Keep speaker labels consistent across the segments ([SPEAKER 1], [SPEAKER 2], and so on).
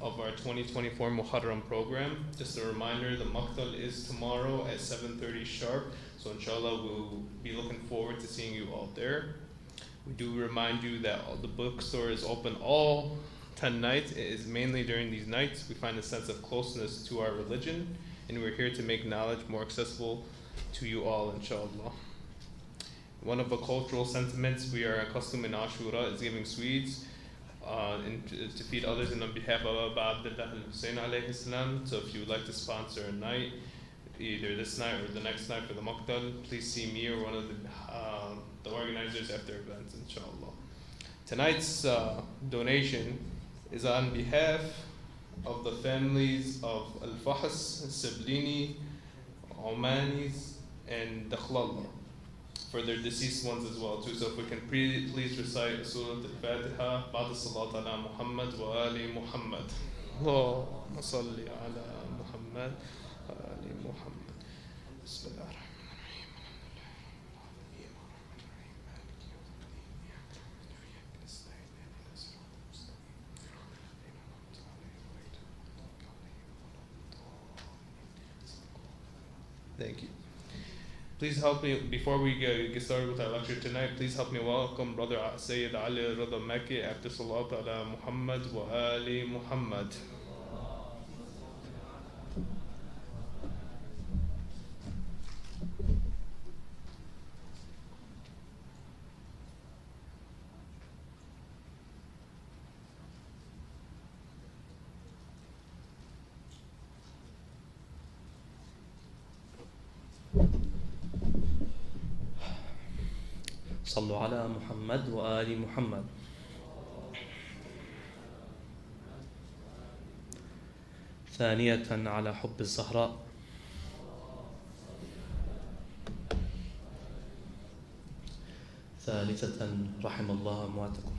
[SPEAKER 1] of our 2024 Muharram program. Just a reminder, the Maqtal is tomorrow at 7:30 sharp, so inshallah we'll be looking forward to seeing you all there. We do remind you that the bookstore is open all 10 nights. It is mainly during these nights we find a sense of closeness to our religion, and we're here to make knowledge more accessible to you all, inshallah. One of the cultural sentiments we are accustomed in Ashura is giving sweets and to feed others, and on behalf of Abu Abdullah al-Hussein alayhi salam. So if you would like to sponsor a night, either this night or the next night for the Maqtal, please see me or one of the organizers after events, inshallah. Tonight's donation is on behalf of the families of Al-Fahs, Siblini, Omanis, and Dakhlalla, for their deceased ones as well too. So if we can please recite Surah Al-Fatiha, Ba'da Salat ala Muhammad wa Ali Muhammad. Allahumma salli ala Muhammad wa Ali Muhammad. Bismillah. Thank you. Please help me, before we get started with our lecture tonight, please help me welcome Brother Sayyid Ali Rida Makki after Salat ala Muhammad wa Ali Muhammad.
[SPEAKER 2] صلوا على محمد وآل محمد. ثانية على حب الزهراء. ثالثة رحم الله أمواتكم.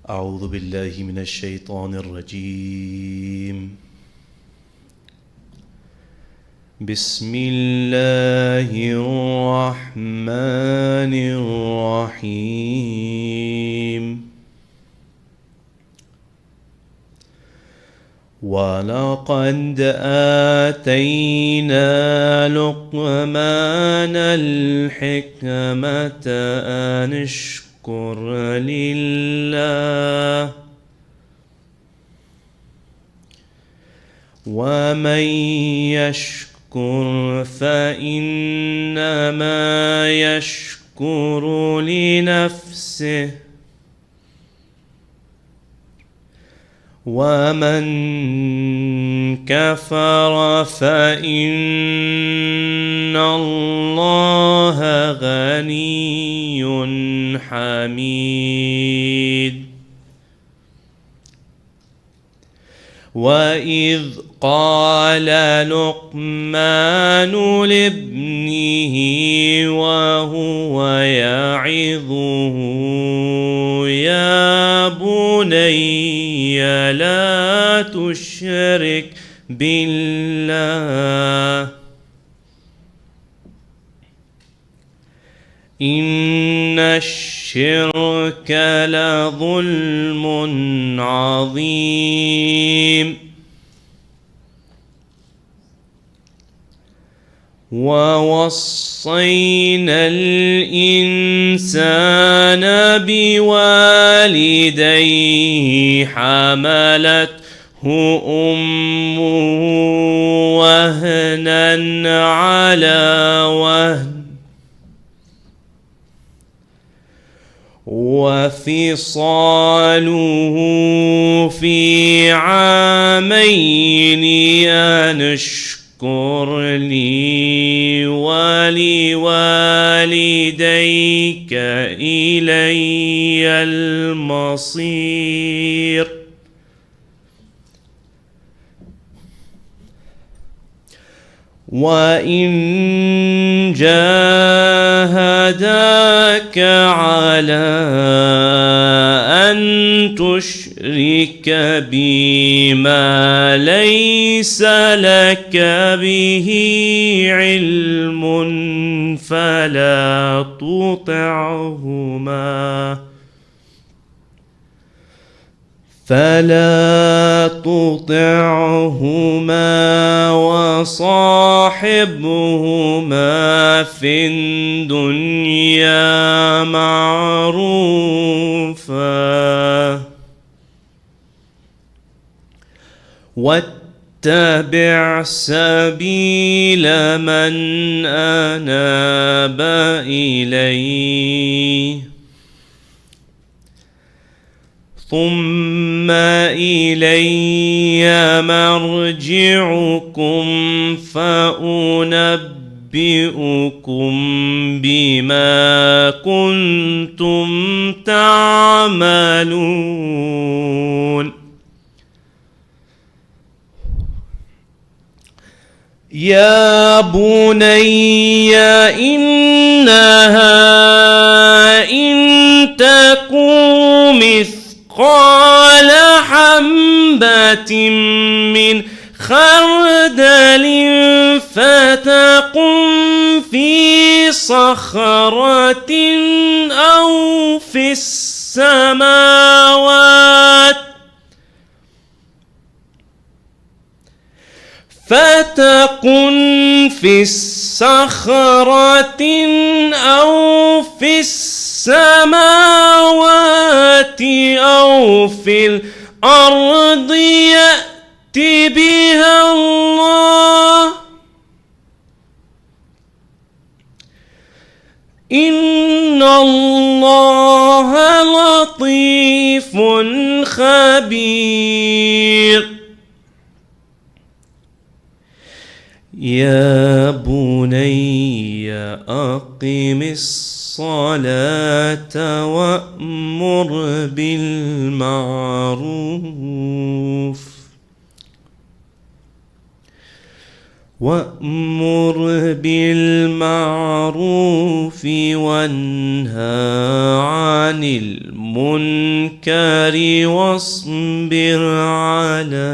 [SPEAKER 2] أعوذ بالله من الشيطان الرجيم. بسم الله الرحمن الرحيم. ولقد آتينا لقمان الحكمة أن اشكر لله ومن يشكر فإنما يشكر لنفسه ومن كفر فإن الله غني حميد. وإذ قال لقمان لابنه وهو يعظه يا بني لا تشرك بالله إن الشرك لظلم عظيم. ووصينا الإنسان بوالديه حملته أمه وهنا على وهن وفصاله في عامين أن اشكر لي ولوالديك إلي المصير. وإن جاهداك على أن تشرك بي ما ليس لك به علم فلا تطعهما وصاحبهما في الدنيا معروفا واتبع سبيل من أناب إليه ثم إلي مرجعكم فأنبئكم بما كنتم تعملون يا بني إنها إن تكن مثقال حبة من خردل فتكن في صخرة أو في السماوات فتكن في الصخرة أو في السماوات أو في الأرض يأت بها الله إن الله لطيف خبير يا بني أقم الصلاة وأمر بالمعروف وانهى عن المنكر واصبر على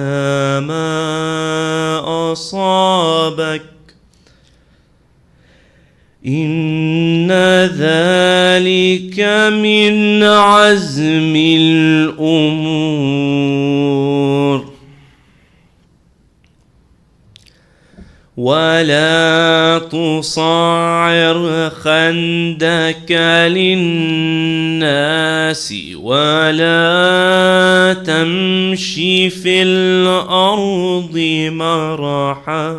[SPEAKER 2] ما أصابك إن ذلك من عزم الأمور ولا تصعر خدك للناس ولا تمش في الأرض مرحا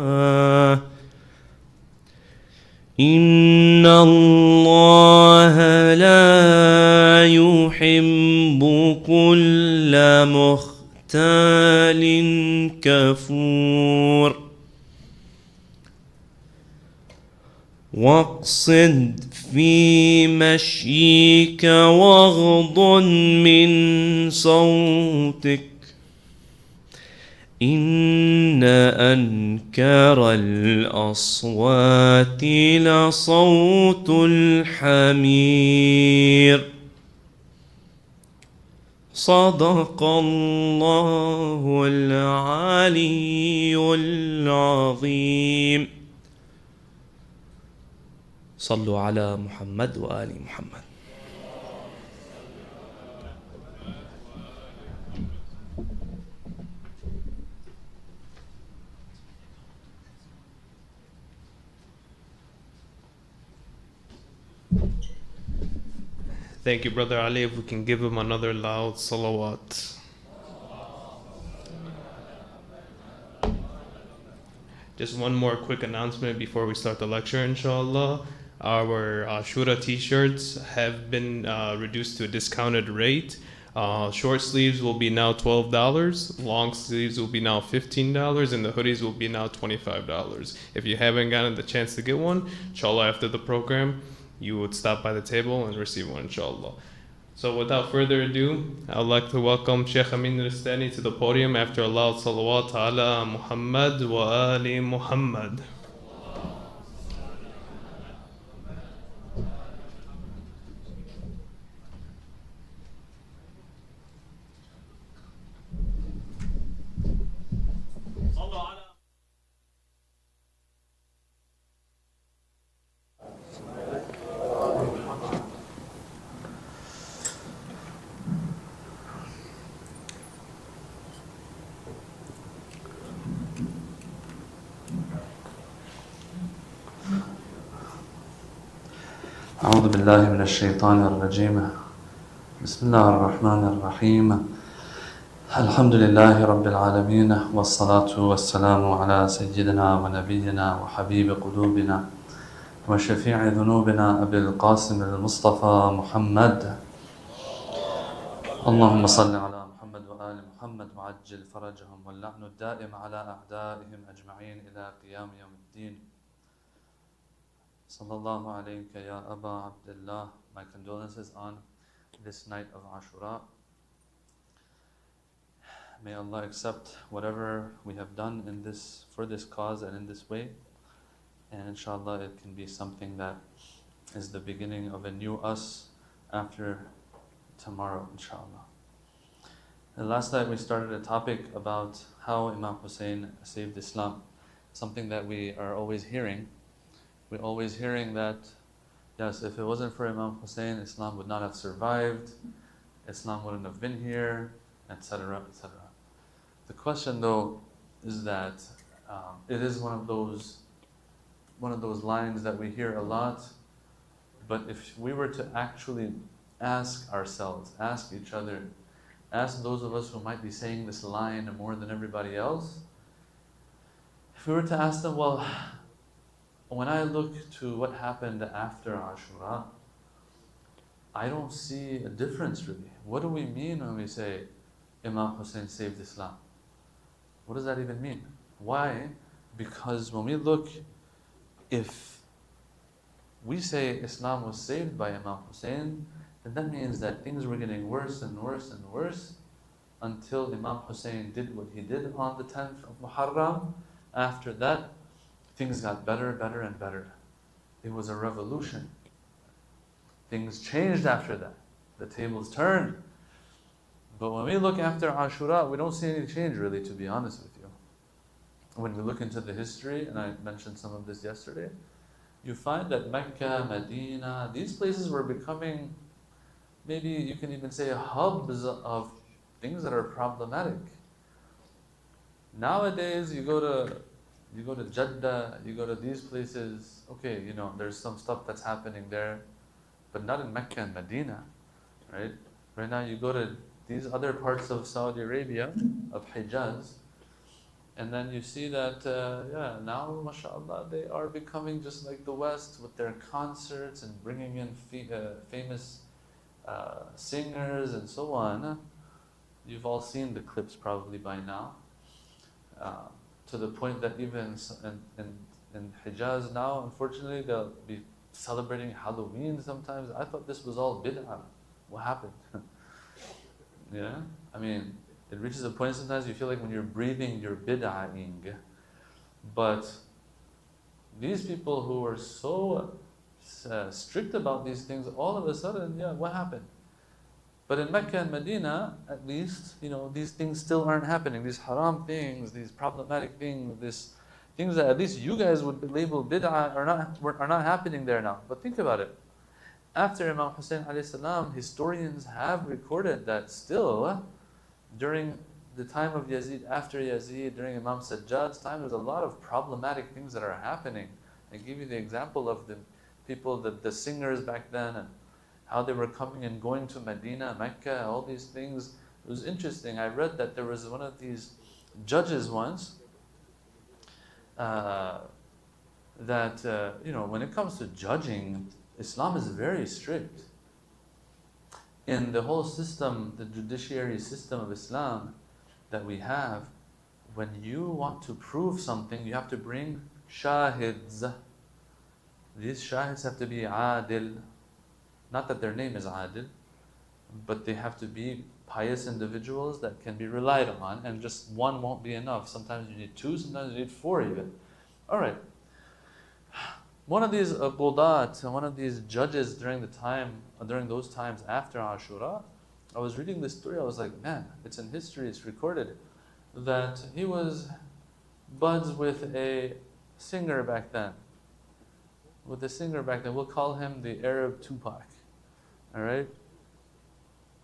[SPEAKER 2] إن الله لا يحب كل مختال كفور واقصد في مشيك واغضض من صوتك إن أنكر الأصوات لصوت الحمير صدق الله العلي العظيم صلوا على محمد وآل محمد.
[SPEAKER 1] Thank you, Brother Ali. If we can give him another loud salawat. Just one more quick announcement before we start the lecture, inshallah. Our Ashura t-shirts have been reduced to a discounted rate. Short sleeves will be now $12, long sleeves will be now $15, and the hoodies will be now $25. If you haven't gotten the chance to get one, inshallah, after the program, you would stop by the table and receive one, inshallah. So without further ado, I'd like to welcome Sheikh Amin Ristani to the podium after a loud salawat ala Muhammad wa ali Muhammad.
[SPEAKER 3] أعوذ بالله من الشيطان الرجيم بسم الله الرحمن الرحيم الحمد لله رب العالمين والصلاة والسلام على سيدنا ونبينا وحبيب قلوبنا وشفيع ذنوبنا أبي القاسم المصطفى محمد اللهم صل على محمد وآل محمد وعجل فرجهم واللعن الدائم على أعدائهم أجمعين إلى قيام يوم الدين صلى الله عليك يا أبا عبد الله. My condolences on this night of Ashura. May Allah accept whatever we have done in this, for this cause and in this way, and inshallah it can be something that is the beginning of a new us after tomorrow, inshallah. And last night we started a topic about how Imam Hussein saved Islam, something that we are always hearing. We're always hearing that, yes, if it wasn't for Imam Hussein, Islam would not have survived, Islam wouldn't have been here, etc., etc. The question though is that it is one of those lines that we hear a lot, but if we were to actually ask ourselves, ask each other, ask those of us who might be saying this line more than everybody else, if we were to ask them, well, when I look to what happened after Ashura, I don't see a difference really. What do we mean when we say Imam Hussein saved Islam? What does that even mean? Why? Because when we look, if we say Islam was saved by Imam Hussein, then that means that things were getting worse and worse and worse until Imam Hussein did what he did on the 10th of Muharram. After that, things got better, better and better. It was a revolution. Things changed after that. The tables turned. But when we look after Ashura, we don't see any change really, to be honest with you. When we look into the history, and I mentioned some of this yesterday, you find that Mecca, Medina, these places were becoming, maybe you can even say, hubs of things that are problematic. Nowadays, you go to Jeddah, you go to these places, okay, there's some stuff that's happening there, but not in Mecca and Medina, right? Right now you go to these other parts of Saudi Arabia, of Hijaz, and then you see that, now, mashallah, they are becoming just like the West with their concerts and bringing in famous singers and so on. You've all seen the clips probably by now. To the point that even in Hijaz now, unfortunately, they'll be celebrating Halloween sometimes. I thought this was all bid'ah. What happened? Yeah? I mean, it reaches a point sometimes you feel like when you're breathing, you're bid'ahing. But these people who were so strict about these things, all of a sudden, what happened? But in Mecca and Medina, at least, these things still aren't happening. These haram things, these problematic things, these things that at least you guys would label bid'ah are not happening there now. But think about it. After Imam Hussein alayhi salam, historians have recorded that still, during the time of Yazid, after Yazid, during Imam Sajjad's time, there's a lot of problematic things that are happening. I give you the example of the people, the singers back then, and how they were coming and going to Medina, Mecca, all these things. It was interesting. I read that there was one of these judges once that, when it comes to judging, Islam is very strict. In the whole system, the judiciary system of Islam that we have, when you want to prove something, you have to bring shahids. These shahids have to be adil. Not that their name is Adil, but they have to be pious individuals that can be relied on, and just one won't be enough. Sometimes you need two, sometimes you need four even. Alright. One of these qudat, one of these judges during those times after Ashura, I was reading this story, I was like, man, it's in history, it's recorded, that he was buds with a singer back then. We'll call him the Arab Tupac. Alright?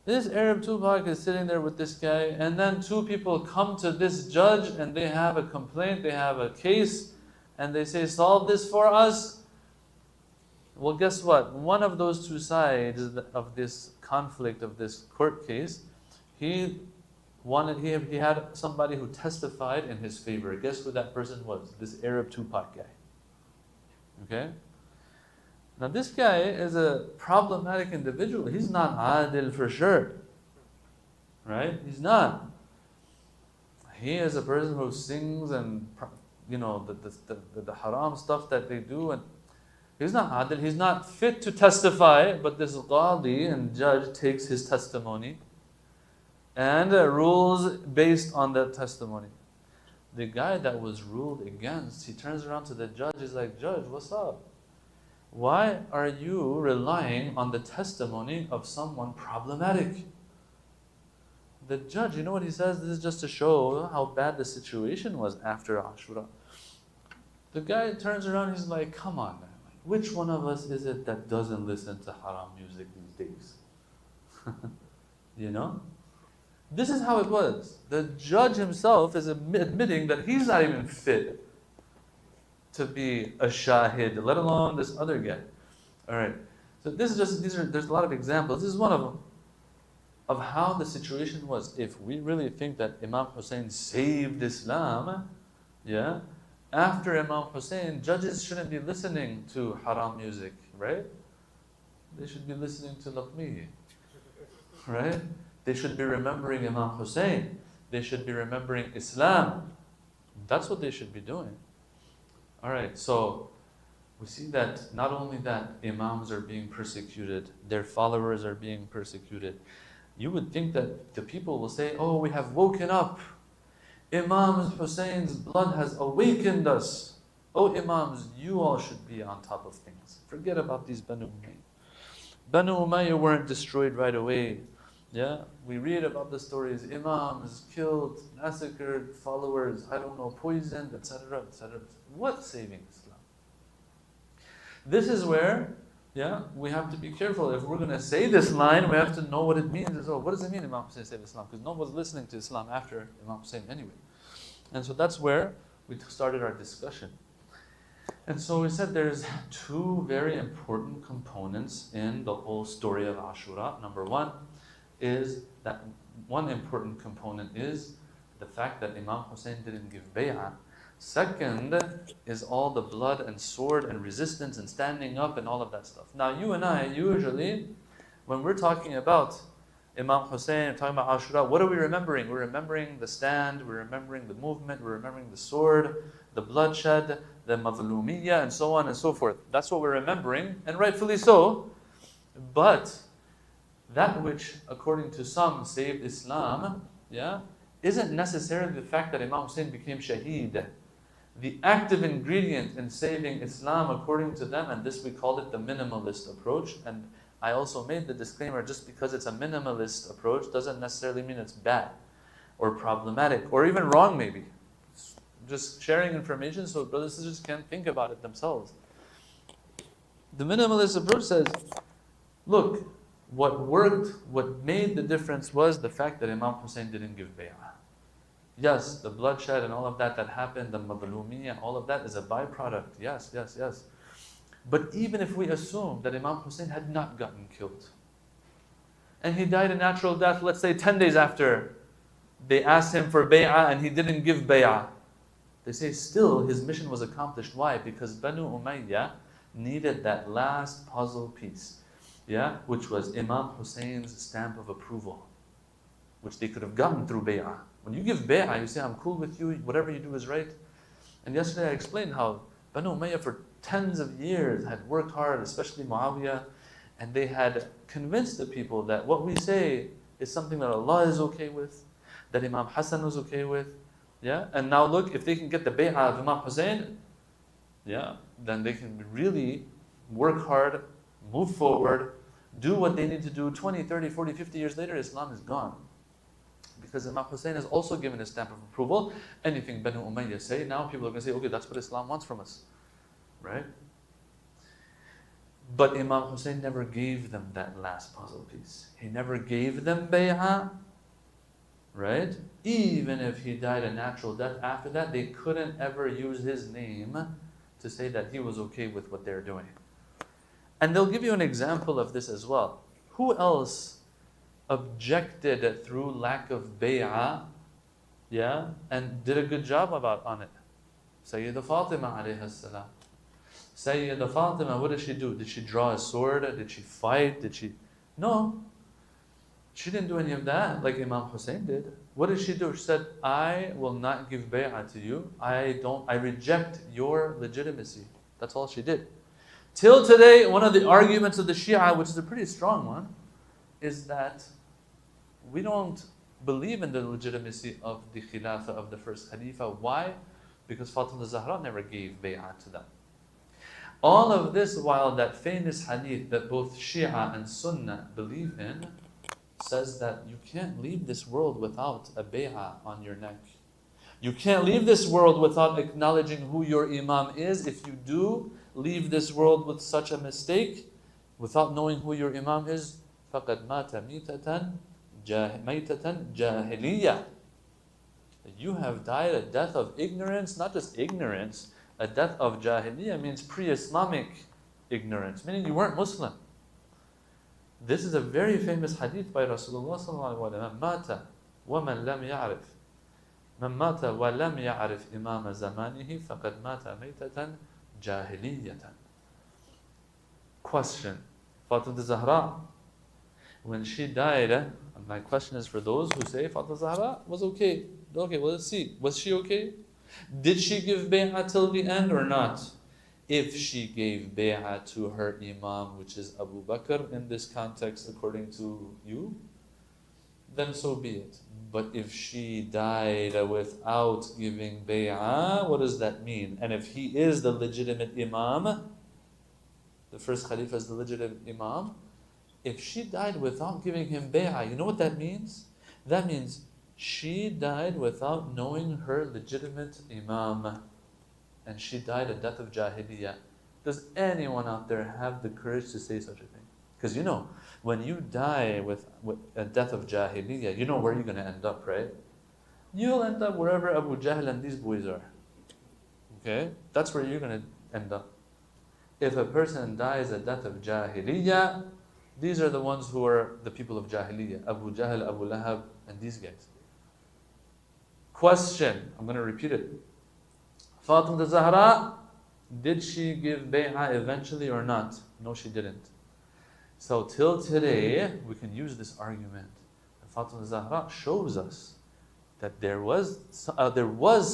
[SPEAKER 3] This Arab Tupac is sitting there with this guy, and then two people come to this judge and they have a complaint, they have a case, and they say, solve this for us. Well, guess what? One of those two sides of this conflict, of this court case, he had somebody who testified in his favor. Guess who that person was? This Arab Tupac guy. Okay? Now this guy is a problematic individual. He's not adil for sure. Right? He's not. He is a person who sings and, the haram stuff that they do, and he's not adil, he's not fit to testify, but this qadi and judge takes his testimony and rules based on that testimony. The guy that was ruled against, he turns around to the judge, he's like, Judge, what's up? Why are you relying on the testimony of someone problematic? The judge, you know what he says? This is just to show how bad the situation was after Ashura. The guy turns around, he's like, come on, man. Which one of us is it that doesn't listen to haram music these days? You know? This is how it was. The judge himself is admitting that he's not even fit to be a shahid, let alone this other guy. Alright. So this is just, there's a lot of examples. This is one of them. Of how the situation was. If we really think that Imam Hussein saved Islam, yeah, after Imam Hussein, judges shouldn't be listening to haram music, right? They should be listening to Laqmi, right? They should be remembering Imam Hussein. They should be remembering Islam. That's what they should be doing. Alright, so we see that not only that Imams are being persecuted, their followers are being persecuted. You would think that the people will say, oh, we have woken up. Imam Hussein's blood has awakened us. Oh, Imams, you all should be on top of things. Forget about these Banu Umayyah. Banu Umayyah weren't destroyed right away. Yeah, we read about the stories. Imams killed, massacred, followers, poisoned, etc., etc. What saving Islam? This is where we have to be careful. If we're going to say this line, we have to know what it means. What does it mean Imam Hussein saved Islam? Because no one was listening to Islam after Imam Hussein anyway. And so that's where we started our discussion. And so we said there's two very important components in the whole story of Ashura. Number one is that one important component is the fact that Imam Hussein didn't give bay'ah. Second is all the blood and sword and resistance and standing up and all of that stuff. Now you and I, usually, when we're talking about Imam Hussein, talking about Ashura, what are we remembering? We're remembering the stand, we're remembering the movement, we're remembering the sword, the bloodshed, the mazlumiyya, and so on and so forth. That's what we're remembering, and rightfully so. But that which, according to some, saved Islam, isn't necessarily the fact that Imam Hussein became shaheed. The active ingredient in saving Islam, according to them, and this we call it the minimalist approach, and I also made the disclaimer, just because it's a minimalist approach doesn't necessarily mean it's bad or problematic or even wrong maybe. It's just sharing information so brothers and sisters can think about it themselves. The minimalist approach says, look, what worked, what made the difference was the fact that Imam Hussein didn't give bay'ah. Yes, the bloodshed and all of that happened, the madlumiyya, all of that is a byproduct. Yes. But even if we assume that Imam Hussein had not gotten killed, and he died a natural death, let's say 10 days after they asked him for bay'ah and he didn't give bay'ah, they say still his mission was accomplished. Why? Because Banu Umayyah needed that last puzzle piece, which was Imam Hussein's stamp of approval, which they could have gotten through bay'ah. When you give bay'ah, you say, I'm cool with you, whatever you do is right. And yesterday I explained how Banu Umayyah for tens of years had worked hard, especially Muawiyah, and they had convinced the people that what we say is something that Allah is okay with, that Imam Hassan was okay with. And now look, if they can get the bay'ah of Imam Hussein, then they can really work hard, move forward, do what they need to do. 20, 30, 40, 50 years later, Islam is gone. Because Imam Hussein has also given his stamp of approval. Anything Banu Umayyah say, now people are going to say, okay, that's what Islam wants from us. Right? But Imam Hussein never gave them that last puzzle piece. He never gave them bay'ah. Right? Even if he died a natural death after that, they couldn't ever use his name to say that he was okay with what they're doing. And they'll give you an example of this as well. Who else objected through lack of bay'ah, yeah, and did a good job on it? Sayyida Fatima alayhi salam. Sayyida Fatima, what did she do? Did she draw a sword? Did she fight? No. She didn't do any of that like Imam Hussein did. What did she do? She said, I will not give bay'ah to you. I reject your legitimacy. That's all she did. Till today, one of the arguments of the Shia, which is a pretty strong one, is that we don't believe in the legitimacy of the Khilafah of the first Khalifa. Why? Because Fatima Zahra never gave bay'ah to them. All of this while that famous hadith that both Shia and Sunnah believe in says that you can't leave this world without a bay'ah on your neck. You can't leave this world without acknowledging who your Imam is. If you do leave this world with such a mistake, without knowing who your Imam is, فَقَدْ مَاتَ مَيْتَةً جَاهِلِيَّةً. You have died a death of ignorance, not just ignorance, a death of jahiliyyah means pre-Islamic ignorance, meaning you weren't Muslim. This is a very famous hadith by Rasulullah sallallahu alaihi wasallam. مَنْ مَاتَ وَمَنْ لَمْ يَعْرِفْ مَنْ مَاتَ وَلَمْ يَعْرِفْ إِمَامَ زَمَانِهِ فَقَدْ مَاتَ مَيْتَةً جَاهِلِيَّةً. Question. Fatima Zahra, when she died, my question is for those who say Fatima Zahra was okay. Okay, well, let's see. Was she okay? Did she give bay'ah till the end or not? If she gave bay'ah to her Imam, which is Abu Bakr in this context, according to you, then so be it. But if she died without giving bay'ah, what does that mean? And if he is the legitimate Imam, the first Khalifa is the legitimate Imam, if she died without giving him bay'ah, you know what that means? That means she died without knowing her legitimate Imam. And she died a death of jahiliyyah. Does anyone out there have the courage to say such a thing? Because you know, when you die with a death of jahiliyyah, you know where you're going to end up, right? You'll end up wherever Abu Jahl and these boys are. Okay? That's where you're going to end up. If a person dies a death of jahiliyyah, these are the ones who are the people of jahiliyyah. Abu Jahl, Abu Lahab, and these guys. Question, I'm going to repeat it. Fatima Zahra, did she give bay'ah eventually or not? No, she didn't. So till today, we can use this argument. Fatima Zahra shows us that there was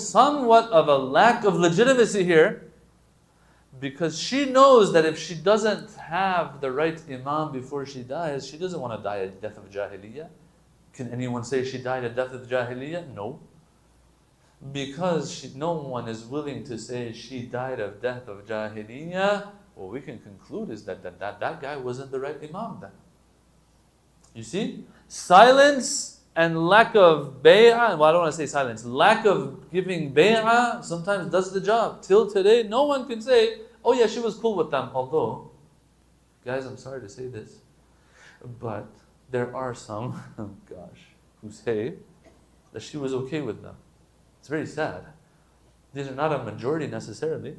[SPEAKER 3] somewhat of a lack of legitimacy here, because she knows that if she doesn't have the right Imam before she dies, she doesn't want to die a death of jahiliyyah. Can anyone say she died a death of jahiliyyah? No. Because no one is willing to say she died of death of jahiliyyah, what we can conclude is that guy wasn't the right Imam then. You see? Silence and lack of bay'ah, well, I don't want to say silence, lack of giving bay'ah sometimes does the job. Till today, no one can say, oh yeah, she was cool with them. Although, guys, I'm sorry to say this, but there are some, who say that she was okay with them. It's very sad. These are not a majority necessarily,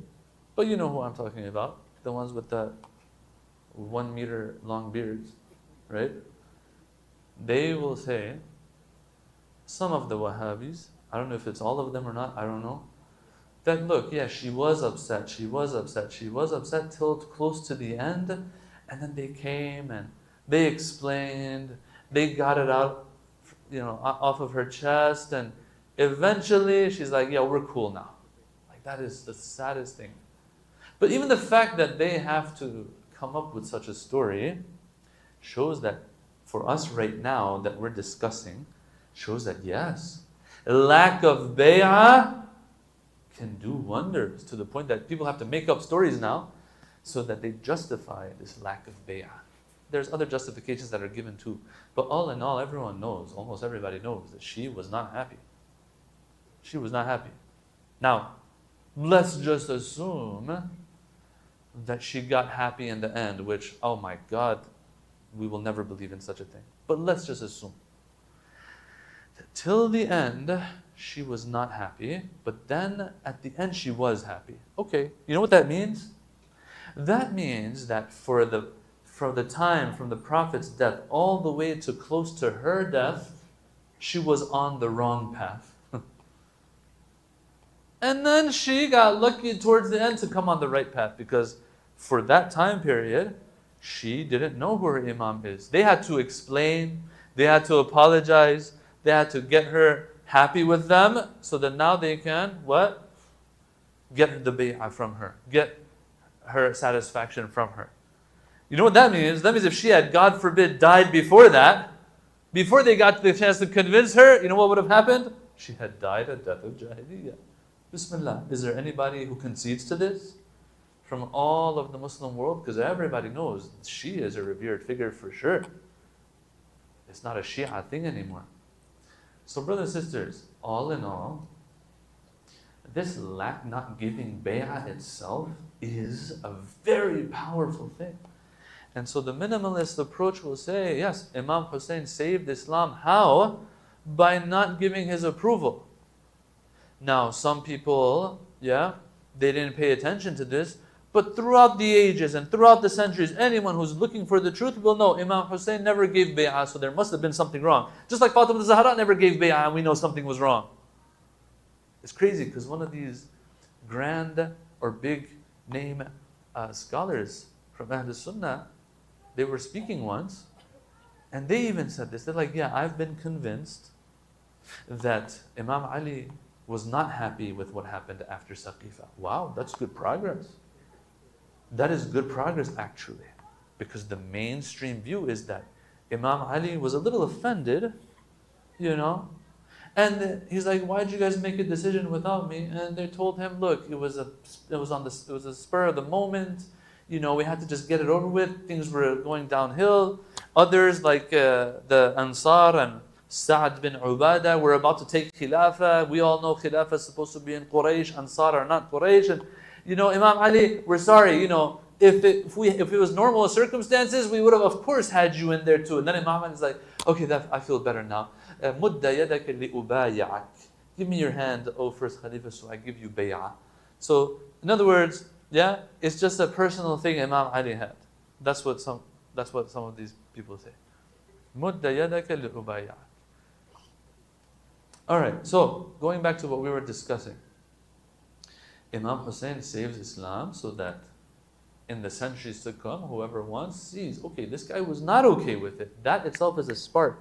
[SPEAKER 3] but you know who I'm talking about. The ones with the 1 meter long beards, right? They will say, some of the Wahhabis, I don't know if it's all of them or not, I don't know, that look, yeah, she was upset till close to the end, and then they came and they explained, they got it out, off of her chest, and eventually she's like, yeah, we're cool now. Like, that is the saddest thing. But even the fact that they have to come up with such a story shows that for us right now that we're discussing, shows that yes, lack of bay'ah can do wonders, to the point that people have to make up stories now so that they justify this lack of bay'ah. There's other justifications that are given too. But all in all, everyone knows, almost everybody knows, that she was not happy. She was not happy. Now, let's just assume that she got happy in the end, which, oh my God, we will never believe in such a thing. But let's just assume that till the end, she was not happy, but then at the end she was happy. Okay, you know what that means? That means that for the time from the Prophet's death all the way to close to her death, she was on the wrong path. And then she got lucky towards the end to come on the right path, because for that time period, she didn't know who her Imam is. They had to explain, they had to apologize, they had to get her happy with them, so that now they can, what? Get the bay'ah from her, get her satisfaction from her. You know what that means? That means if she had, God forbid, died before that, before they got the chance to convince her, you know what would have happened? She had died a death of Jahiliyyah. Bismillah. Is there anybody who concedes to this from all of the Muslim world? Because everybody knows she is a revered figure for sure. It's not a Shia thing anymore. So brothers and sisters, all in all, this not giving bay'ah itself is a very powerful thing. And so the minimalist approach will say, yes, Imam Hussein saved Islam. How? By not giving his approval. Now, some people, they didn't pay attention to this, but throughout the ages and throughout the centuries, anyone who's looking for the truth will know Imam Hussein never gave bay'ah, so there must have been something wrong. Just like Fatima al-Zahra never gave bay'ah, and we know something was wrong. It's crazy, because one of these grand or big name scholars from Ahl Sunnah, they were speaking once, and they even said this. They're like, I've been convinced that Imam Ali was not happy with what happened after Saqifa. Wow, that's good progress. That is good progress, actually. Because the mainstream view is that Imam Ali was a little offended, and he's like, why did you guys make a decision without me? And they told him, look, it was a spur of the moment. We had to just get it over with. Things were going downhill. Others, like the Ansar and Sa'ad bin Ubadah, were about to take Khilafah. We all know Khilafah is supposed to be in Quraysh. Ansar are not Quraysh. And, Imam Ali, we're sorry, if it was normal circumstances, we would have, of course, had you in there too. And then Imam Ali is like, okay, I feel better now. Mudda yadaka li'ubayi'ak. Give me your hand, O first Khalifa, so I give you bay'ah. So, in other words, it's just a personal thing Imam Ali had. That's what some of these people say. Mudda yadaka li'ubayi'ak. Alright, so going back to what we were discussing. Imam Hussein saves Islam so that in the centuries to come, whoever wants sees, okay, this guy was not okay with it. That itself is a spark.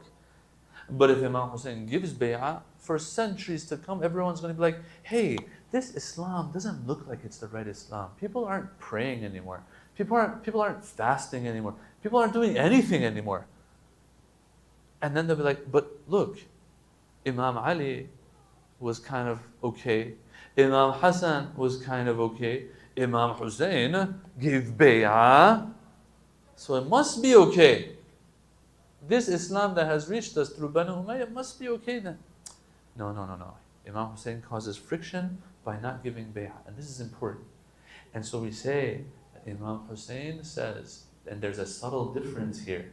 [SPEAKER 3] But if Imam Hussein gives bay'ah, for centuries to come, everyone's going to be like, hey, this Islam doesn't look like it's the right Islam. People aren't praying anymore. People aren't fasting anymore. People aren't doing anything anymore. And then they'll be like, but look, Imam Ali was kind of okay. Imam Hassan was kind of okay. Imam Hussein gave bay'ah, so it must be okay. This Islam that has reached us through Banu Umayyah must be okay then. No. Imam Hussein causes friction by not giving bay'ah, and this is important. And so we say, Imam Hussein says, and there's a subtle difference here.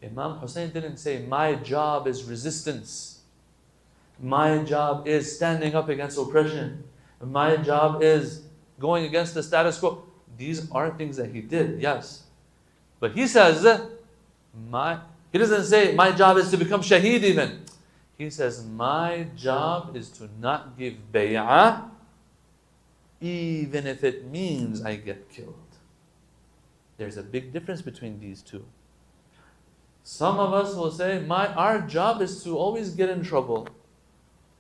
[SPEAKER 3] Imam Hussein didn't say, my job is resistance. My job is standing up against oppression. My job is going against the status quo. These are things that he did, yes. But he says, he doesn't say, my job is to become shaheed even. He says, my job is to not give bay'ah, even if it means I get killed. There's a big difference between these two. Some of us will say, our job is to always get in trouble.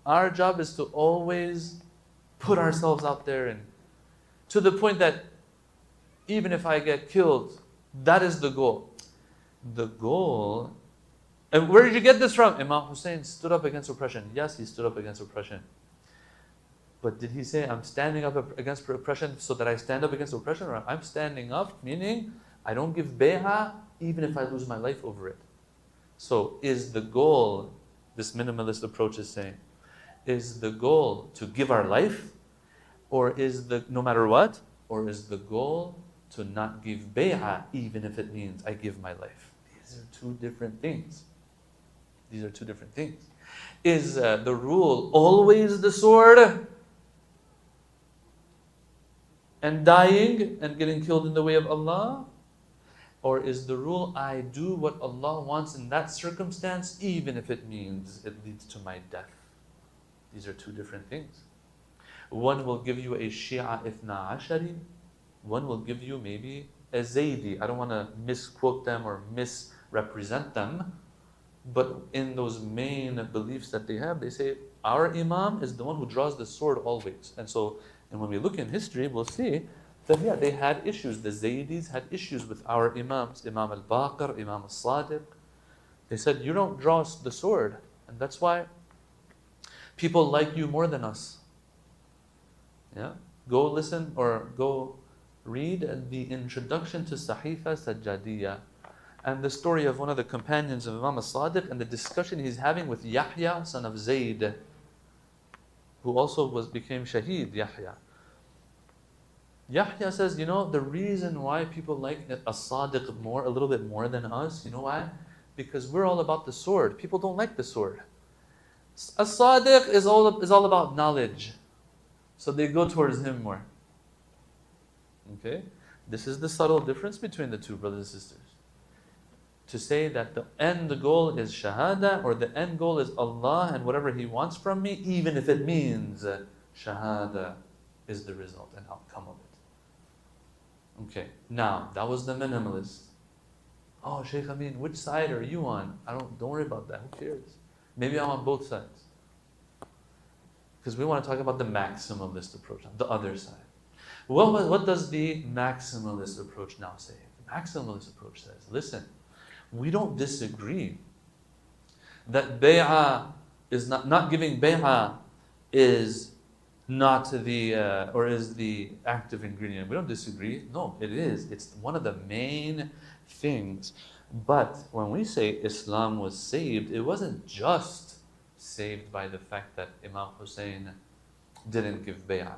[SPEAKER 3] Our job is to always put ourselves out there, and to the point that even if I get killed, that is the goal. The goal, and where did you get this from? Imam Hussein stood up against oppression. Yes, he stood up against oppression. But did he say, I'm standing up against oppression so that I stand up against oppression? Or I'm standing up, meaning I don't give bay'ah even if I lose my life over it. So is the goal, this minimalist approach is saying, is the goal to give our life? Or is no matter what? Or is the goal to not give bay'ah even if it means I give my life? These are two different things. Is the rule always the sword? and dying and getting killed in the way of Allah? Or is the rule, I do what Allah wants in that circumstance, even if it means it leads to my death? These are two different things. One will give you a Shia Ithna Ashari, one will give you maybe a Zaydi. I don't want to misquote them or misrepresent them, but in those main beliefs that they have, they say, our Imam is the one who draws the sword always. And when we look in history, we'll see that yeah, they had issues. The Zaydis had issues with our Imams, Imam al-Baqir, Imam al-Sadiq. They said, you don't draw the sword, and that's why people like you more than us. Yeah? Go listen or go read the introduction to Sahifa Sajjadiyya and the story of one of the companions of Imam al-Sadiq and the discussion he's having with Yahya, son of Zayd, who also became Shaheed, Yahya. Yahya says, the reason why people like as-Sadiq a little bit more than us, you know why? Because we're all about the sword. People don't like the sword. As-Sadiq is all about knowledge. So they go towards him more. Okay? This is the subtle difference between the two, brothers and sisters. To say that the goal is Shahada, or the end goal is Allah and whatever He wants from me, even if it means Shahada is the result and outcome of it. Okay, now that was the minimalist. Oh, Shaykh Amin, which side are you on? Don't worry about that. Who cares? Maybe I'm on both sides. Because we want to talk about the maximalist approach, the other side. What does the maximalist approach now say? The maximalist approach says, listen, we don't disagree that bay'ah is not giving bay'ah is not is the active ingredient. We don't disagree. No, it is. It's one of the main things. But when we say Islam was saved, it wasn't just saved by the fact that Imam Hussein didn't give bay'ah.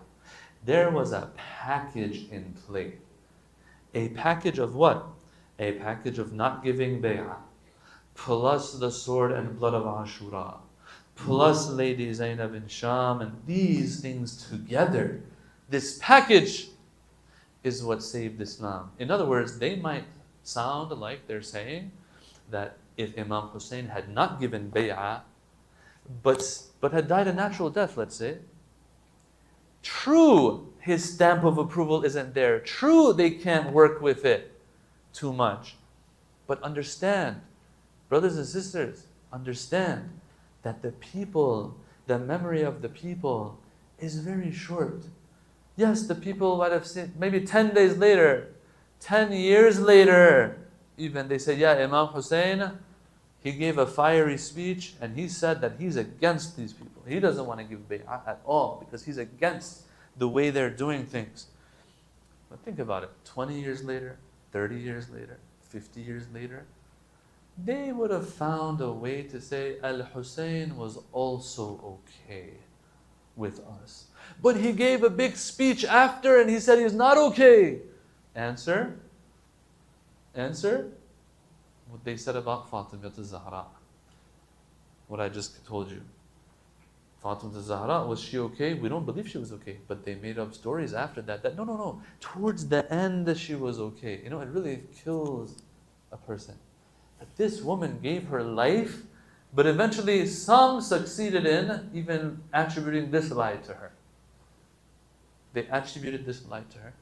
[SPEAKER 3] There was a package in play. A package of what? A package of not giving bay'ah, plus the sword and blood of Ashura, plus Lady Zainab in Sham, and these things together. This package is what saved Islam. In other words, they might sound like they're saying that if Imam Hussein had not given bay'ah, but had died a natural death, let's say, true, his stamp of approval isn't there. True, they can't work with it too much. But understand, brothers and sisters, understand that the memory of the people is very short. Yes, the people might have seen, maybe 10 days later, 10 years later, even they say, yeah, Imam Hussein, he gave a fiery speech and he said that he's against these people. He doesn't want to give bay'ah at all because he's against the way they're doing things. But think about it, 20 years later, 30 years later, 50 years later, they would have found a way to say Al-Hussein was also okay with us. But he gave a big speech after and he said he's not okay. Answer? What they said about Fatima al-Zahra. What I just told you. Fatima al-Zahra, was she okay? We don't believe she was okay. But they made up stories after that no. Towards the end she was okay. It really kills a person. That this woman gave her life, but eventually some succeeded in even attributing this lie to her. They attributed this lie to her.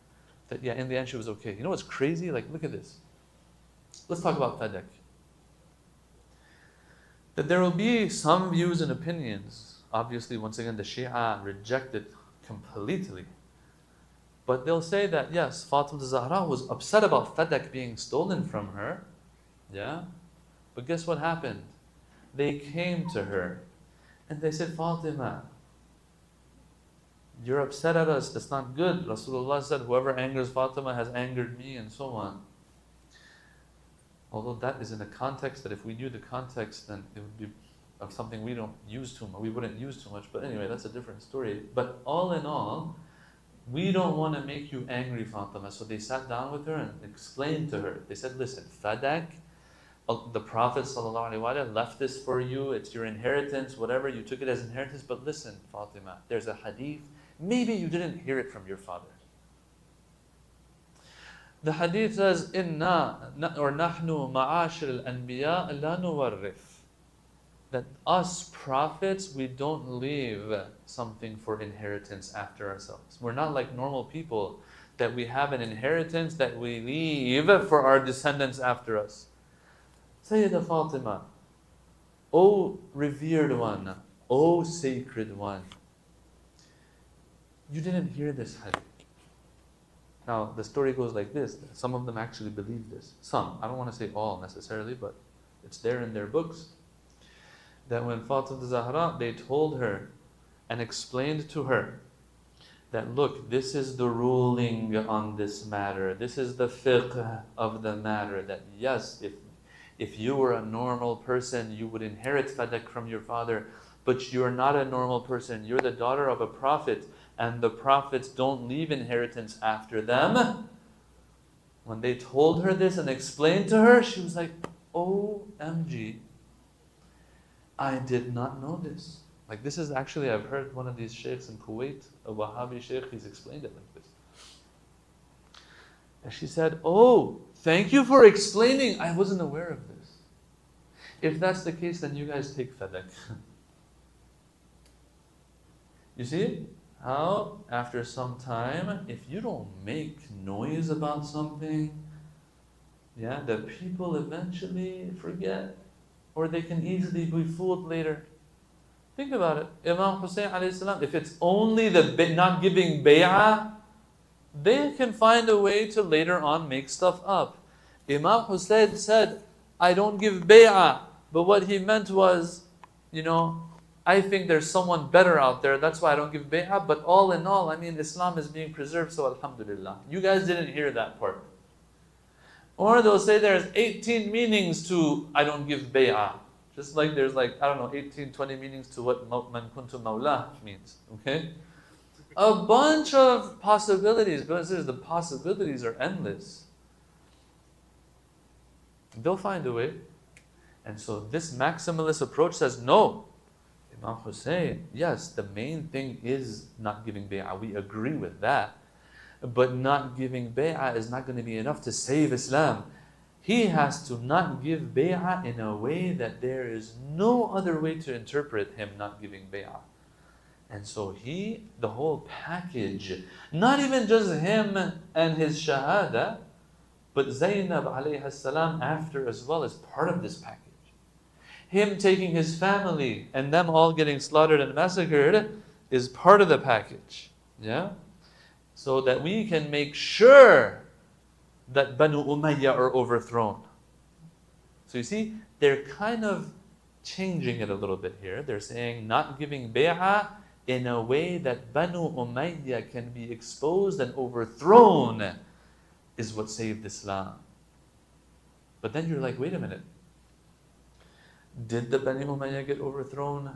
[SPEAKER 3] That yeah, in the end she was okay. You know what's crazy? Look at this. Let's talk about Fadak. That there will be some views and opinions. Obviously, once again, the Shia reject it completely. But they'll say that, yes, Fatima al-Zahra was upset about Fadak being stolen from her. Yeah? But guess what happened? They came to her and they said, Fatima, you're upset at us. That's not good. Rasulullah said, whoever angers Fatima has angered me, and so on. Although that is in a context that if we knew the context, then it would be of something we don't use too much. We wouldn't use too much. But anyway, that's a different story. But all in all, we don't want to make you angry, Fatima. So they sat down with her and explained to her. They said, listen, Fadak, the Prophet ﷺ left this for you. It's your inheritance, whatever. You took it as inheritance. But listen, Fatima, there's a hadith. Maybe you didn't hear it from your father. The hadith says, Inna or nahnu ma'ashir al-anbiya la nuwarrith. That us prophets, we don't leave something for inheritance after ourselves. We're not like normal people that we have an inheritance that we leave for our descendants after us. Sayyidah Fatima, O revered one, O sacred one, you didn't hear this hadith. Now, the story goes like this. Some of them actually believe this. Some. I don't want to say all necessarily, but it's there in their books. That when Fatima Zahra, they told her and explained to her that, look, this is the ruling on this matter. This is the fiqh of the matter. That yes, if you were a normal person, you would inherit fadak from your father. But you're not a normal person. You're the daughter of a prophet. And the prophets don't leave inheritance after them. When they told her this and explained to her, she was like, OMG, I did not know this. Like this is actually, I've heard one of these sheikhs in Kuwait, a Wahhabi sheikh, he's explained it like this. And she said, oh, thank you for explaining. I wasn't aware of this. If that's the case, then you guys take fadak. You see? How, after some time, if you don't make noise about something, the people eventually forget, or they can easily be fooled later. Think about it. Imam Hussein alayhi salam, if it's only the not giving bay'ah, they can find a way to later on make stuff up. Imam Hussein said, I don't give bay'ah, but what he meant was, I think there's someone better out there, that's why I don't give bay'ah. But all in all, Islam is being preserved, so alhamdulillah. You guys didn't hear that part. Or they'll say there's 18 meanings to I don't give bay'ah. Just like there's 18, 20 meanings to what man kuntu mawlah means. Okay? A bunch of possibilities, but the possibilities are endless. They'll find a way. And so this maximalist approach says, no, Imam Hussein, yes, the main thing is not giving bay'ah. We agree with that. But not giving bay'ah is not going to be enough to save Islam. He has to not give bay'ah in a way that there is no other way to interpret him not giving bay'ah. And so the whole package, not even just him and his shahada, but Zainab alayhi salam after as well is part of this package. Him taking his family and them all getting slaughtered and massacred is part of the package. Yeah? So that we can make sure that Banu Umayyah are overthrown. So you see, they're kind of changing it a little bit here. They're saying not giving bay'ah in a way that Banu Umayyah can be exposed and overthrown is what saved Islam. But then you're like, wait a minute. Did the Bani Umayyah get overthrown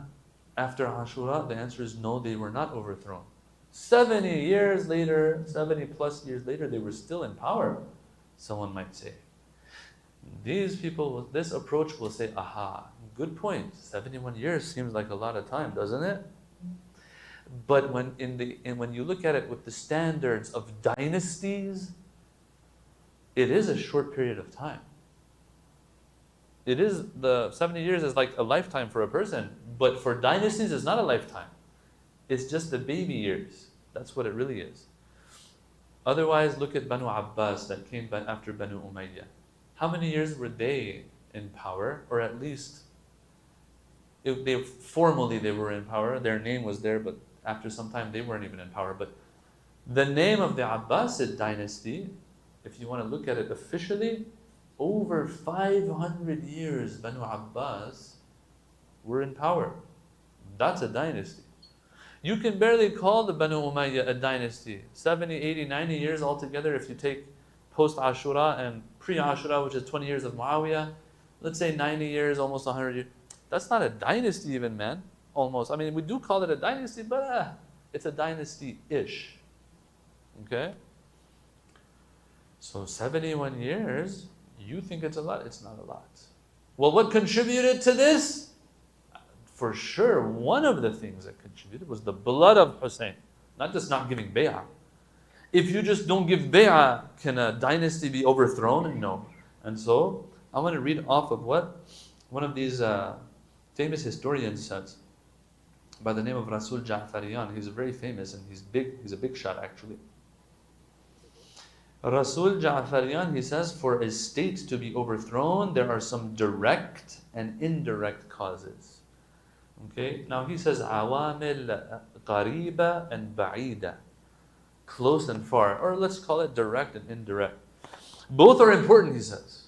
[SPEAKER 3] after Ashura? The answer is no, they were not overthrown. 70 years later, 70 plus years later, they were still in power, someone might say. These people, this approach will say, aha, good point. 71 years seems like a lot of time, doesn't it? But when you look at it with the standards of dynasties, it is a short period of time. It is, the 70 years is like a lifetime for a person, but for dynasties it's not a lifetime. It's just the baby years. That's what it really is. Otherwise, look at Banu Abbas that came after Banu Umayyah. How many years were they in power? Or at least, formally they were in power. Their name was there, but after some time they weren't even in power. But the name of the Abbasid dynasty, if you want to look at it officially, over 500 years Banu Abbas were in power. That's a dynasty. You can barely call the Banu Umayyah a dynasty. 70, 80, 90 years altogether if you take post-Ashura and pre-Ashura, which is 20 years of Muawiyah. Let's say 90 years, almost 100 years. That's not a dynasty even, man. Almost. We do call it a dynasty, but it's a dynasty-ish. Okay? So 71 years, you think it's a lot? It's not a lot. Well, what contributed to this? For sure, one of the things that contributed was the blood of Hussein. Not just not giving bay'ah. If you just don't give bay'ah, can a dynasty be overthrown? No. And so, I want to read off of what one of these famous historians says by the name of Rasul Ja'fariyan. He's very famous and he's big. He's a big shot actually. Rasul Ja'fariyan, he says, for a state to be overthrown, there are some direct and indirect causes. Okay? Now he says, awamil qariba and ba'ida. Close and far. Or let's call it direct and indirect. Both are important, he says.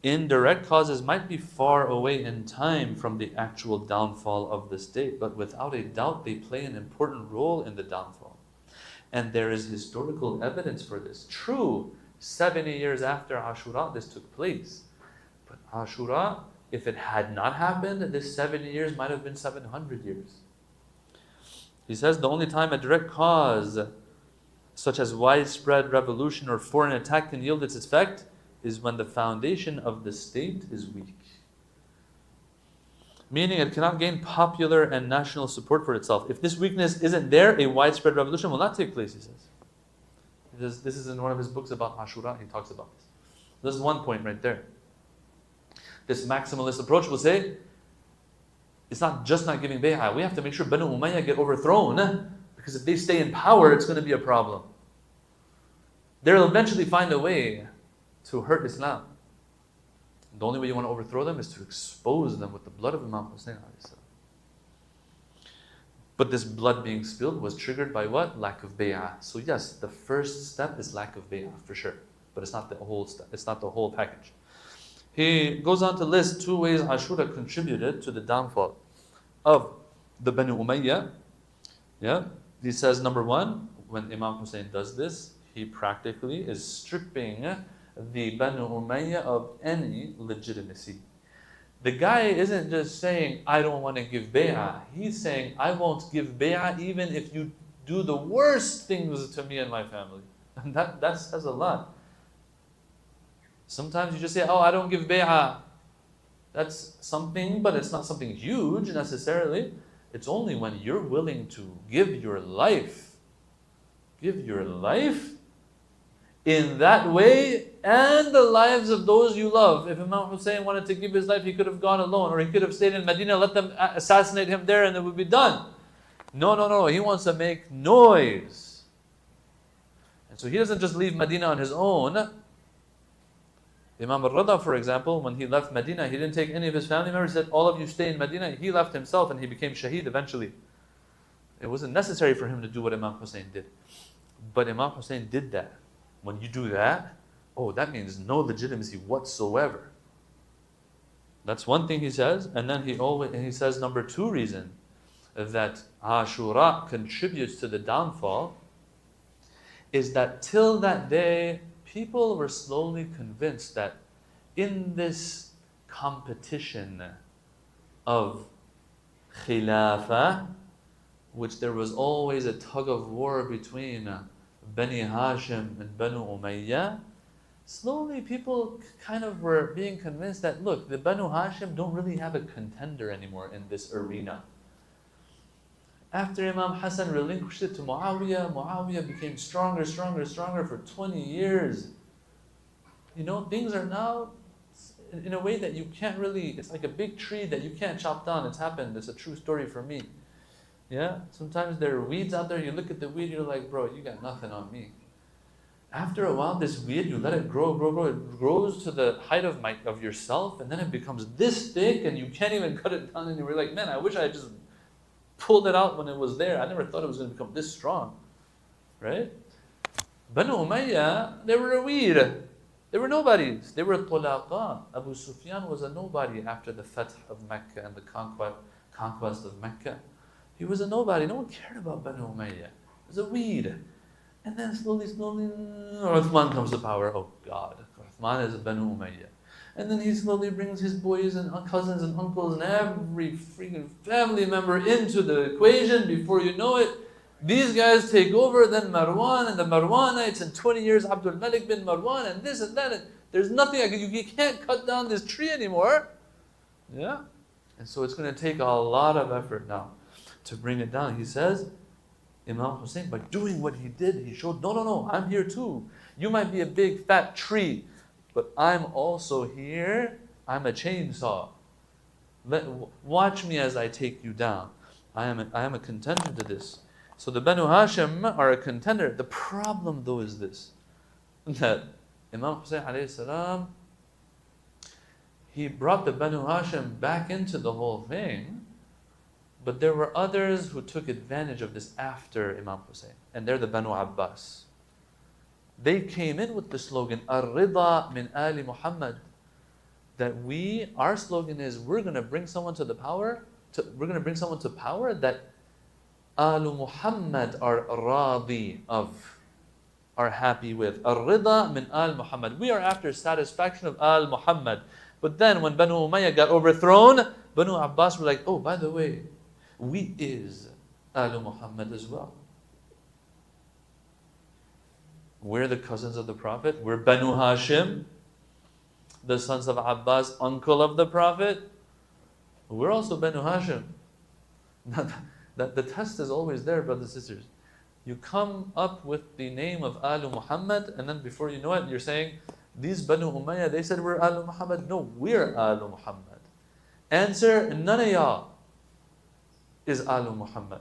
[SPEAKER 3] Indirect causes might be far away in time from the actual downfall of the state, but without a doubt they play an important role in the downfall. And there is historical evidence for this. True, 70 years after Ashura this took place. But Ashura, if it had not happened, this 70 years might have been 700 years. He says the only time a direct cause, such as widespread revolution or foreign attack, can yield its effect is when the foundation of the state is weak. Meaning it cannot gain popular and national support for itself. If this weakness isn't there, a widespread revolution will not take place, he says. This is in one of his books about Ashura, he talks about this. This is one point right there. This maximalist approach will say, it's not just not giving bay'ah. We have to make sure Banu Umayyah get overthrown, because if they stay in power, it's going to be a problem. They'll eventually find a way to hurt Islam. The only way you want to overthrow them is to expose them with the blood of Imam Hussein. But this blood being spilled was triggered by what? Lack of bay'ah. So yes, the first step is lack of bay'ah, for sure. But it's not the whole step. It's not the whole package. He goes on to list 2 ways Ashura contributed to the downfall of the Banu Umayyah. Yeah, he says, number 1, when Imam Hussein does this, he practically is stripping the Banu Umayyah of any legitimacy. The guy isn't just saying, I don't want to give bay'ah. He's saying, I won't give bay'ah even if you do the worst things to me and my family. And that says a lot. Sometimes you just say, oh, I don't give bay'ah. That's something, but it's not something huge necessarily. It's only when you're willing to give your life in that way, and the lives of those you love. If Imam Hussein wanted to give his life, he could have gone alone, or he could have stayed in Medina, let them assassinate him there, and it would be done. No. He wants to make noise. And so he doesn't just leave Medina on his own. Imam al-Rada, for example, when he left Medina, he didn't take any of his family members. He said, all of you stay in Medina. He left himself and he became shaheed eventually. It wasn't necessary for him to do what Imam Hussein did. But Imam Hussein did that. When you do that, that means no legitimacy whatsoever. That's one thing he says. And then he says number 2 reason that Ashura contributes to the downfall is that till that day, people were slowly convinced that in this competition of khilafah, which there was always a tug of war between Bani Hashim and Banu Umayyah, slowly people kind of were being convinced that, look, the Banu Hashim don't really have a contender anymore in this arena. After Imam Hassan relinquished it to Muawiyah became stronger for 20 years. Things are now in a way that you can't really, it's like a big tree that you can't chop down. It's happened. It's a true story for me. Yeah? Sometimes there are weeds out there. You look at the weed, you're like, bro, you got nothing on me. After a while, this weed, you let it grow. It grows to the height of yourself, and then it becomes this thick, and you can't even cut it down. And you're like, man, I wish I had just pulled it out when it was there. I never thought it was going to become this strong. Right? Banu Umayyah, they were a weed. They were nobodies. They were tulaqa. Abu Sufyan was a nobody after the Fath of Mecca and the conquest of Mecca. He was a nobody. No one cared about Banu Umayyah. It was a weed. And then slowly, Uthman comes to power. Oh God, Uthman is a Banu Umayyah. And then he slowly brings his boys and cousins and uncles and every freaking family member into the equation. Before you know it, these guys take over. Then Marwan and the Marwanites, and 20 years Abdul Malik bin Marwan, and this and that. And there's nothing, you can't cut down this tree anymore. Yeah? And so it's going to take a lot of effort now to bring it down. He says, Imam Hussein, by doing what he did, he showed, no, I'm here too. You might be a big fat tree, but I'm also here. I'm a chainsaw. Watch me as I take you down. I am a contender to this. So the Banu Hashim are a contender. The problem though is this, that Imam Hussein alayhi salam, he brought the Banu Hashim back into the whole thing, but there were others who took advantage of this after Imam Hussein, and they're the Banu Abbas. They came in with the slogan, Ar-Rida min Ali Muhammad, that our slogan is, we're going to bring someone to power that Alu Muhammad are radi of, are happy with. Ar-Rida min Al Muhammad. We are after satisfaction of Al Muhammad. But then when Banu Umayyah got overthrown, Banu Abbas were like, oh, by the way, we is Alu Muhammad as well. We're the cousins of the Prophet. We're Banu Hashim, the sons of Abbas, uncle of the Prophet. We're also Banu Hashim. The test is always there, brothers and sisters. You come up with the name of Alu Muhammad, and then before you know it, you're saying, these Banu Umayyah, they said we're Alu Muhammad. No, we're Alu Muhammad. Answer, none of y'all is Alu Muhammad.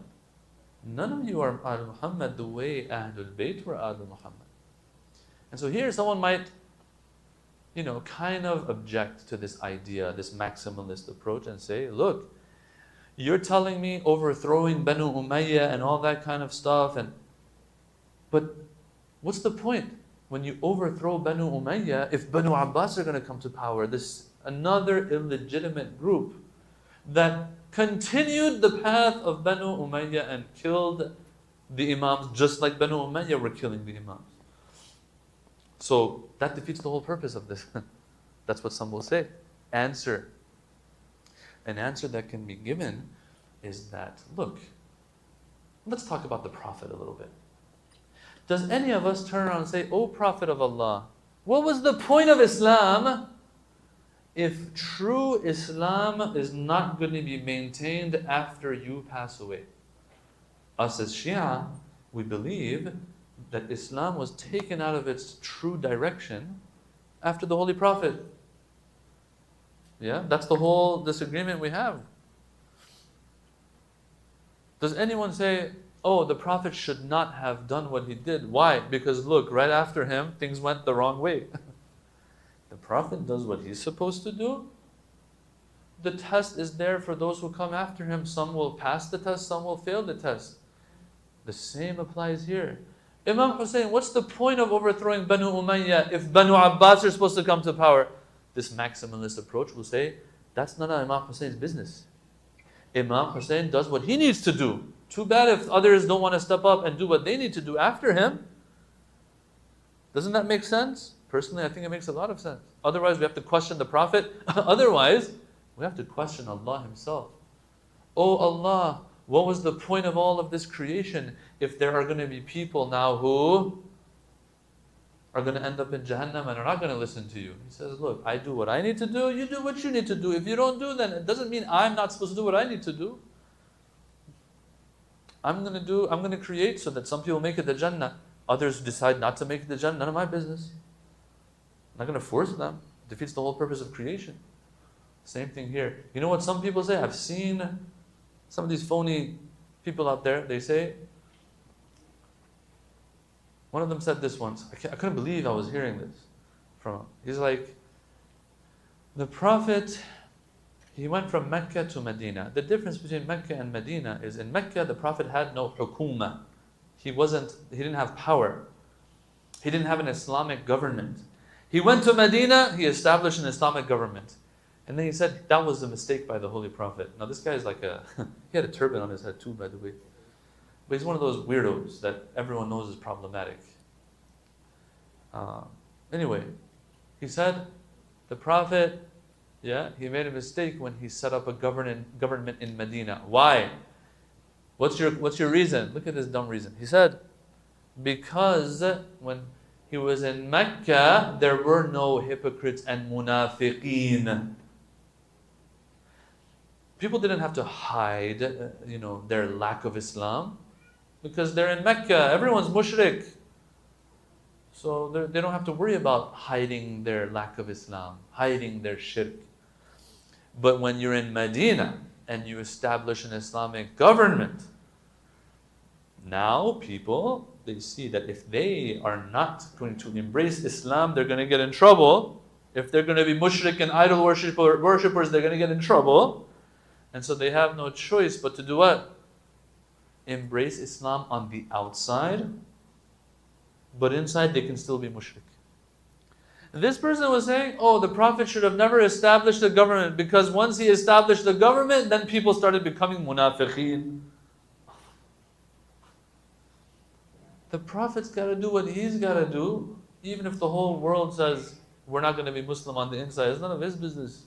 [SPEAKER 3] None of you are Alu Muhammad the way Ahlul Bayt were Alu Muhammad. And so here someone might, kind of object to this idea, this maximalist approach, and say, look, you're telling me overthrowing Banu Umayyah and all that kind of stuff, but what's the point? When you overthrow Banu Umayyah, if Banu Abbas are going to come to power, this another illegitimate group that continued the path of Banu Umayyah and killed the Imams just like Banu Umayyah were killing the Imams. So that defeats the whole purpose of this. That's what some will say. Answer. An answer that can be given is that, look, let's talk about the Prophet a little bit. Does any of us turn around and say, "O Prophet of Allah, what was the point of Islam if true Islam is not going to be maintained after you pass away?" Us as Shia, we believe that Islam was taken out of its true direction after the Holy Prophet. Yeah, that's the whole disagreement we have. Does anyone say, oh, the Prophet should not have done what he did? Why? Because look, right after him, things went the wrong way. The Prophet does what he's supposed to do. The test is there for those who come after him. Some will pass the test, some will fail the test. The same applies here. Imam Hussein, what's the point of overthrowing Banu Umayyah if Banu Abbas are supposed to come to power? This maximalist approach will say, that's none of Imam Hussein's business. Imam Hussein does what he needs to do. Too bad if others don't want to step up and do what they need to do after him. Doesn't that make sense? Personally, I think it makes a lot of sense. Otherwise, we have to question the Prophet. Otherwise, we have to question Allah Himself. Oh Allah, what was the point of all of this creation if there are going to be people now who are going to end up in Jahannam and are not going to listen to you? He says, look, I do what I need to do, you do what you need to do. If you don't do, then it doesn't mean I'm not supposed to do what I need to do. I'm going to create so that some people make it to Jannah. Others decide not to make it to Jannah. None of my business. I'm not going to force them. It defeats the whole purpose of creation. Same thing here. You know what some people say? I've seen some of these phony people out there. They say, one of them said this once. I couldn't believe I was hearing this from him. He's like, the Prophet, he went from Mecca to Medina. The difference between Mecca and Medina is in Mecca, the Prophet had no hukuma. He didn't have power. He didn't have an Islamic government. He went to Medina, he established an Islamic government. And then he said that was a mistake by the Holy Prophet. Now this guy is like he had a turban on his head too, by the way. But he's one of those weirdos that everyone knows is problematic. Anyway, he said the Prophet, he made a mistake when he set up a government in Medina. Why? What's your reason? Look at this dumb reason. He said, because when he was in Mecca, there were no hypocrites and munafiqeen. People didn't have to hide, their lack of Islam. because they're in Mecca. Everyone's mushrik. So they don't have to worry about hiding their lack of Islam, hiding their shirk. But when you're in Medina and you establish an Islamic government, now people, they see that if they are not going to embrace Islam, they're going to get in trouble. If they're going to be mushrik and idol worshippers, they're going to get in trouble. And so they have no choice but to do what? Embrace Islam on the outside, but inside they can still be mushrik. This person was saying, oh, the Prophet should have never established a government, because once he established the government, then people started becoming munafiqeen. The Prophet's got to do what he's got to do, even if the whole world says we're not going to be Muslim on the inside. It's none of his business.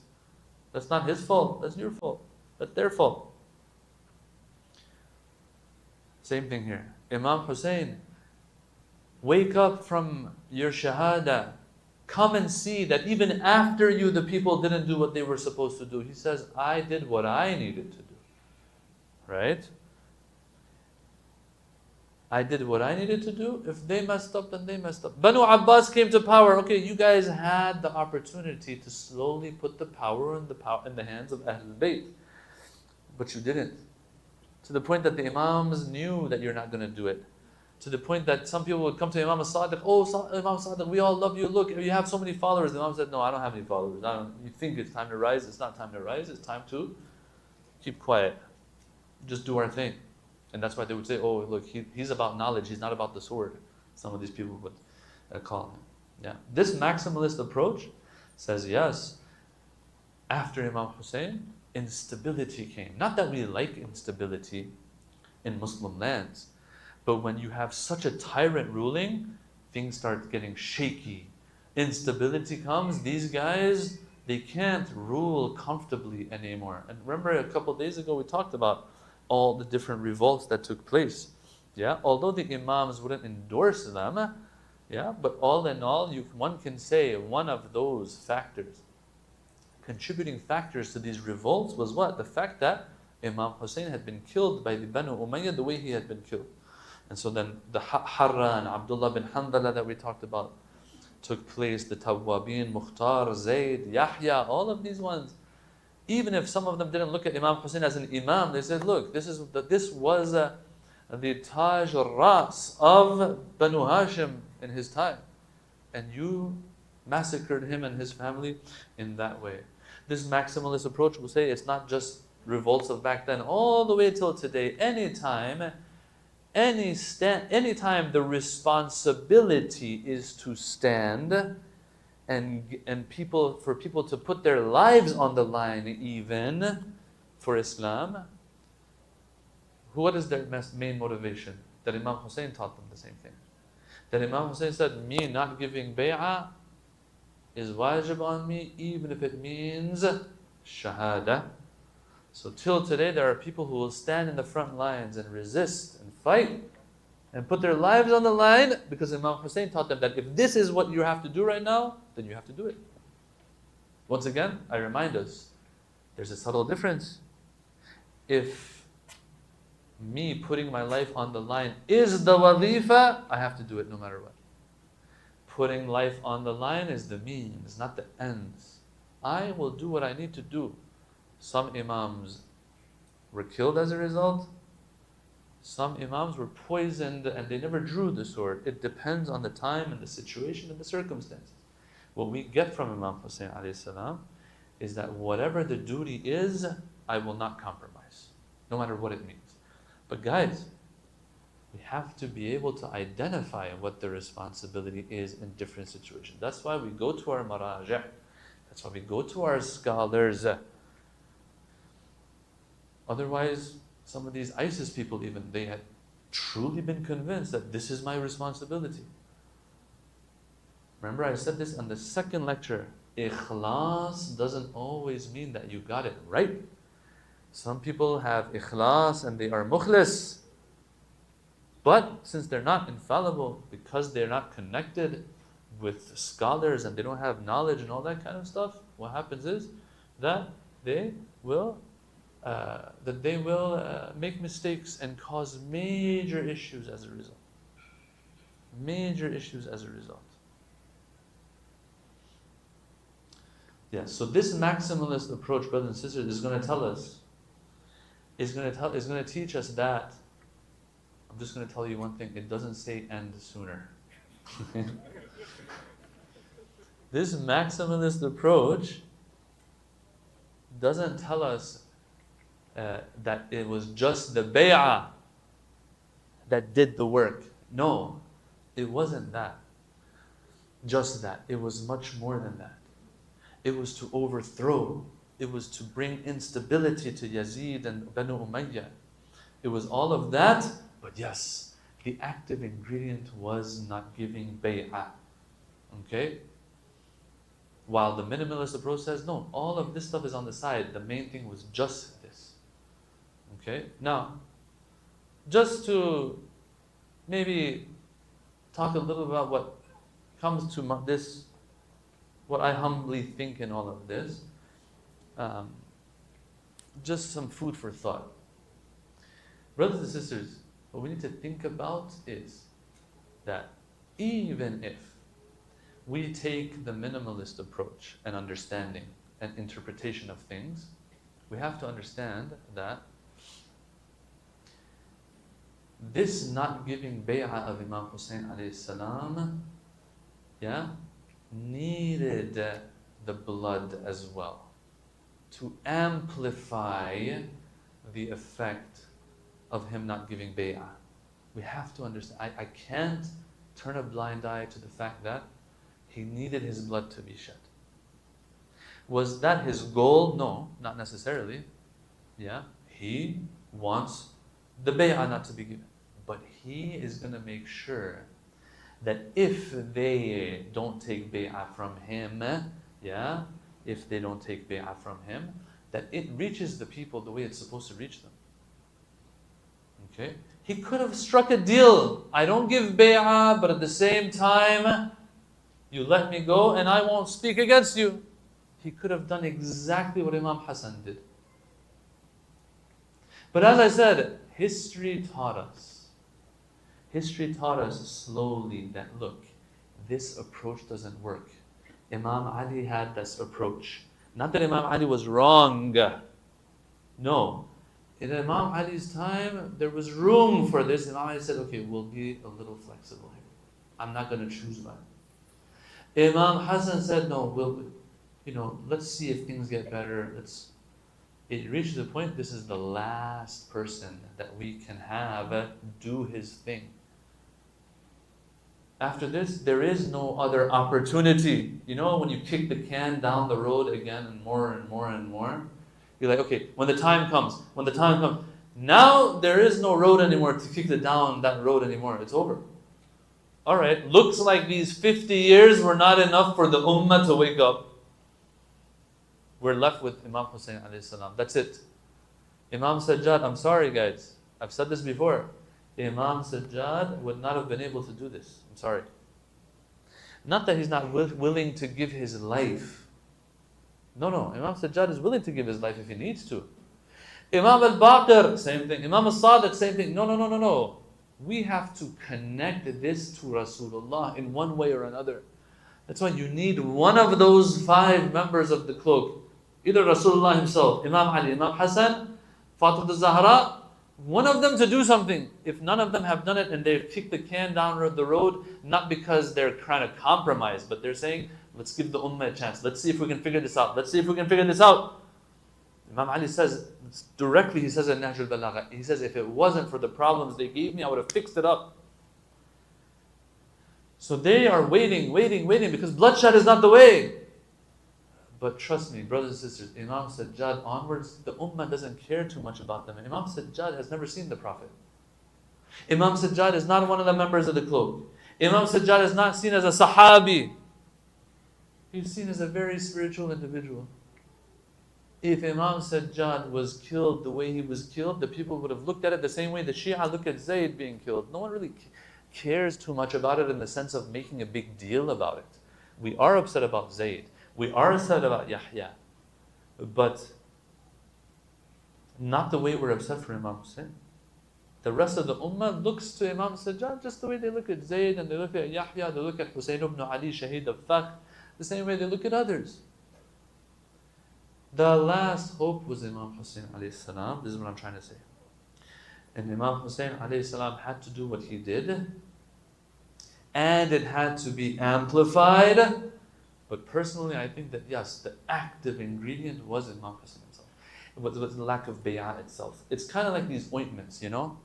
[SPEAKER 3] That's not his fault. That's your fault. That's their fault. Same thing here. Imam Hussein, wake up from your shahada. Come and see that even after you, the people didn't do what they were supposed to do. He says, I did what I needed to do. Right? I did what I needed to do. If they messed up, then they messed up. Banu Abbas came to power. Okay, you guys had the opportunity to slowly put the power in the hands of Ahlul Bayt. But you didn't. To the point that the Imams knew that you're not going to do it. To the point that some people would come to Imam Sadiq, oh, Imam Sadiq, we all love you. Look, you have so many followers. The Imam said, no, I don't have any followers. You think it's time to rise. It's not time to rise. It's time to keep quiet. Just do our thing. And that's why they would say, oh, look, he's about knowledge. He's not about the sword. Some of these people would call him. Yeah. This maximalist approach says, yes, after Imam Hussein, instability came. Not that we like instability in Muslim lands, but when you have such a tyrant ruling, things start getting shaky. Instability comes. These guys, they can't rule comfortably anymore. And remember, a couple of days ago, we talked about all the different revolts that took place. Yeah, although the Imams wouldn't endorse them, yeah, but all in all, one can say one of those factors, contributing factors to these revolts, was what? The fact that Imam Hussein had been killed by the Banu Umayyah the way he had been killed. And so then the Harra and Abdullah bin Handala that we talked about took place, the Tawwabin, Mukhtar, Zayd, Yahya, all of these ones. Even if some of them didn't look at Imam Hussein as an imam, they said, look, this was the Taj al-Ras of Banu Hashim in his time. And you massacred him and his family in that way. This maximalist approach will say it's not just revolts of back then, all the way till today. Anytime the responsibility is to stand and for people to put their lives on the line even for Islam, what is their main motivation? That Imam Hussein taught them the same thing. That Imam Hussein said, me not giving bay'ah is wajib on me, even if it means shahada. So till today, there are people who will stand in the front lines and resist and fight and put their lives on the line because Imam Hussein taught them that if this is what you have to do right now, then you have to do it. Once again, I remind us, there's a subtle difference. If me putting my life on the line is the wazifa, I have to do it no matter what. Putting life on the line is the means, not the ends. I will do what I need to do. Some Imams were killed as a result. Some Imams were poisoned and they never drew the sword. It depends on the time and the situation and the circumstances. What we get from Imam Hussein alayhi salam is that whatever the duty is, I will not compromise, no matter what it means. But guys, we have to be able to identify what the responsibility is in different situations. That's why we go to our maraja'. That's why we go to our scholars. Otherwise, some of these ISIS people even, they had truly been convinced that this is my responsibility. Remember I said this on the second lecture, ikhlas doesn't always mean that you got it right. Some people have ikhlas and they are mukhlis. But since they're not infallible, because they're not connected with scholars and they don't have knowledge and all that kind of stuff, what happens is that they will that they will make mistakes and cause major issues as a result. Major issues as a result. Yes, so this maximalist approach, brothers and sisters, is going to tell us, is going to teach us that, I'm just going to tell you one thing, it doesn't say end sooner. This maximalist approach doesn't tell us that it was just the bay'ah that did the work. No, it wasn't that. Just that. It was much more than that. It was to overthrow. It was to bring instability to Yazid and Banu Umayyah. It was all of that, but yes, the active ingredient was not giving bay'ah. Okay? While the minimalist approach says, no, all of this stuff is on the side. The main thing was just this. Okay? Now, just to maybe talk a little about what comes to this, what I humbly think in all of this, just some food for thought. Brothers and sisters, what we need to think about is that even if we take the minimalist approach and understanding and interpretation of things, we have to understand that this not giving bay'ah of Imam Hussein alayhi salam, needed the blood as well to amplify the effect of him not giving bay'ah. We have to understand, I can't turn a blind eye to the fact that he needed his blood to be shed. Was that his goal? No, not necessarily. He wants the bay'ah not to be given. But he is going to make sure that if they don't take bay'ah from him, if they don't take bay'ah from him, that it reaches the people the way it's supposed to reach them. Okay? He could have struck a deal. I don't give bay'ah, but at the same time, you let me go and I won't speak against you. He could have done exactly what Imam Hassan did. But as I said, history taught us slowly that, look, this approach doesn't work. Imam Ali had this approach. Not that Imam Ali was wrong. No. In Imam Ali's time, there was room for this. Imam Ali said, okay, we'll be a little flexible here. I'm not going to choose one. Imam Hassan said, no, let's see if things get better. It reached the point, this is the last person that we can have do his thing. After this, there is no other opportunity. When you kick the can down the road again and more and more and more, you're like, okay, when the time comes, now there is no road anymore to kick down that road anymore. It's over. All right, looks like these 50 years were not enough for the ummah to wake up. We're left with Imam Hussein alayhi salam. That's it. Imam Sajjad, I'm sorry guys, I've said this before. Imam Sajjad would not have been able to do this. I'm sorry. Not that he's not willing to give his life. No. Imam Sajjad is willing to give his life if he needs to. Imam al-Baqir, same thing. Imam al-Sadiq, same thing. No. We have to connect this to Rasulullah in one way or another. That's why you need one of those 5 members of the cloak. Either Rasulullah himself, Imam Ali, Imam Hassan, Fatimah al-Zahra, one of them to do something. If none of them have done it and they've kicked the can down the road, not because they're trying to compromise, but they're saying, let's give the ummah a chance. Let's see if we can figure this out. Imam Ali says, directly he says in Nahj al-Balagha, he says, if it wasn't for the problems they gave me, I would have fixed it up. So they are waiting, because bloodshed is not the way. But trust me, brothers and sisters, Imam Sajjad onwards, the ummah doesn't care too much about them. Imam Sajjad has never seen the Prophet. Imam Sajjad is not one of the members of the cloak. Imam Sajjad is not seen as a sahabi. He's seen as a very spiritual individual. If Imam Sajjad was killed the way he was killed, the people would have looked at it the same way the Shia look at Zayd being killed. No one really cares too much about it in the sense of making a big deal about it. We are upset about Zayd. We are upset about Yahya. But Not the way we're upset for Imam Hussein. The rest of the ummah looks to Imam Sajjad just the way they look at Zayd and they look at Yahya, they look at Hussein ibn Ali, Shaheed al-Fakh, the same way they look at others. The last hope was Imam Hussein alayhi salam. This is what I'm trying to say. And Imam Hussein alayhi salam had to do what he did, and it had to be amplified. But personally, I think that yes, the active ingredient was Imam Hussein himself. It was the lack of bay'ah itself. It's kind of like these ointments, you know?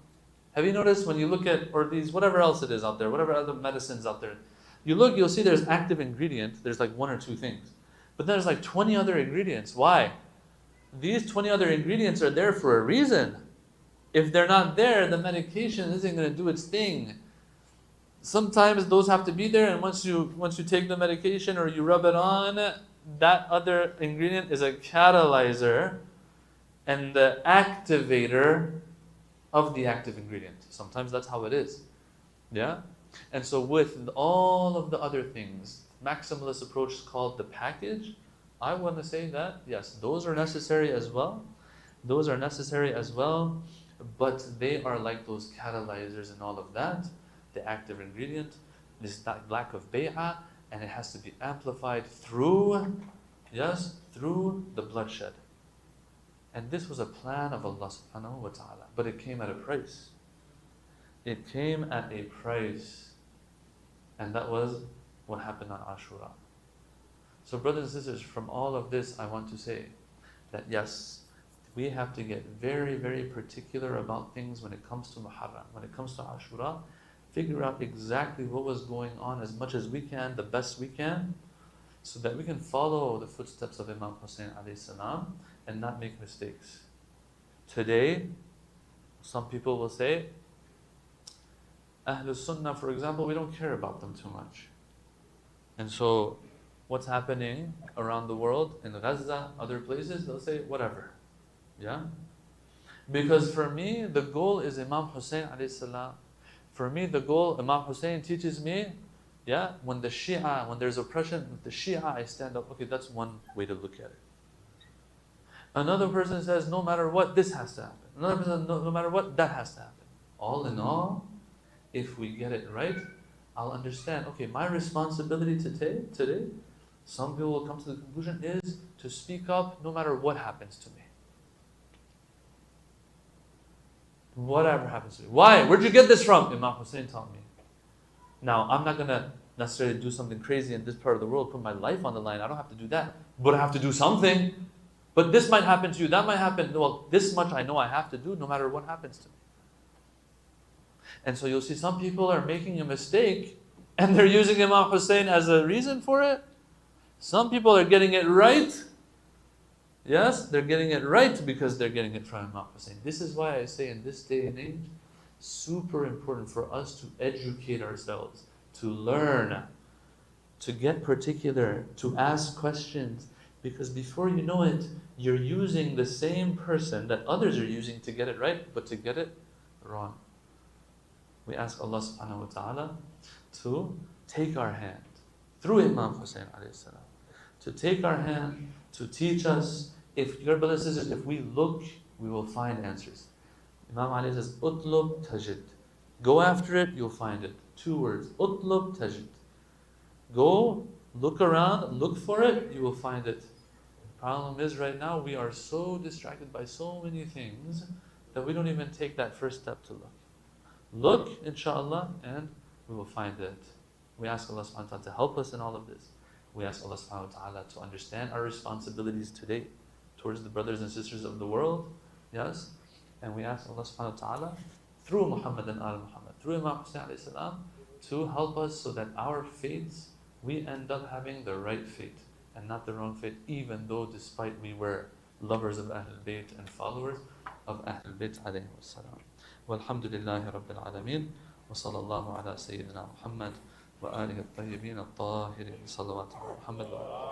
[SPEAKER 3] Have you noticed when you look at, or these, whatever else it is out there, whatever other medicines out there, you look, you'll see there's active ingredient, there's like one or two things. But there's like 20 other ingredients. Why? These 20 other ingredients are there for a reason. If they're not there, the medication isn't going to do its thing. Sometimes those have to be there, and once you take the medication or you rub it on, that other ingredient is a catalyzer and the activator of the active ingredient. Sometimes that's how it is. Yeah? And so with all of the other things, maximalist approach is called the package. I want to say that, yes, those are necessary as well. Those are necessary as well, but they are like those catalyzers and all of that, the active ingredient, this lack of bay'ah, and it has to be amplified through, yes, through the bloodshed. And this was a plan of Allah subhanahu wa ta'ala, but it came at a price. It came at a price, and that was what happened on Ashura. So brothers and sisters, from all of this, I want to say that yes, we have to get very, very particular about things when it comes to Muharram. When it comes to Ashura, figure out exactly what was going on as much as we can, the best we can, so that we can follow the footsteps of Imam Hussein alayhi salam and not make mistakes. Today, some people will say, Ahlul Sunnah, for example, we don't care about them too much. And so, what's happening around the world, in Gaza, other places, they'll say, whatever. Yeah? Because for me, the goal is Imam Hussein alayhi salam. For me, the goal, Imam Hussein teaches me, yeah, when the Shia, when there's oppression, with the Shia, I stand up. Okay, that's one way to look at it. Another person says, no matter what, this has to happen. Another person, no matter what, that has to happen. All in all, if we get it right, I'll understand, okay, my responsibility today, some people will come to the conclusion, is to speak up no matter what happens to me. Whatever happens to me. Why? Where'd you get this from? Imam Hussein taught me. Now, I'm not going to necessarily do something crazy in this part of the world, put my life on the line. I don't have to do that. But I have to do something. But this might happen to you, that might happen. Well, this much I know I have to do no matter what happens to me. And so you'll see some people are making a mistake and they're using Imam Hussein as a reason for it. Some people are getting it right. Yes, they're getting it right because they're getting it from Imam Hussein. This is why I say in this day and age, super important for us to educate ourselves, to learn, to get particular, to ask questions. Because before you know it, you're using the same person that others are using to get it right, but to get it wrong. We ask Allah subhanahu wa ta'ala to take our hand, through Imam Hussein alayhi salam, to take our hand, to teach us. If your brothers and sisters, if we look, we will find answers. Imam Ali says, Utlub tajid. Go after it, you'll find it. 2 words. Utlub tajid. Go, look around, look for it, you will find it. The problem is right now, we are so distracted by so many things that we don't even take that first step to look. Look, inshallah, and we will find it. We ask Allah subhanahu wa ta'ala to help us in all of this. We ask Allah subhanahu wa ta'ala to understand our responsibilities today towards the brothers and sisters of the world. Yes? And we ask Allah subhanahu wa ta'ala through Muhammad and Al Muhammad, through Imam Hussein alayhi salam, to help us so that our fates, we end up having the right fate and not the wrong fate, even though despite we were lovers of Ahlul Bayt and followers of Ahlul Bayt alayhi salam. Walhamdulillahi Rabbil Alameen. Wa sallallahu ala Sayyidina Muhammad wa alihi at-tayyibin at-tahirin. Salawatu ala Muhammad wa alihi.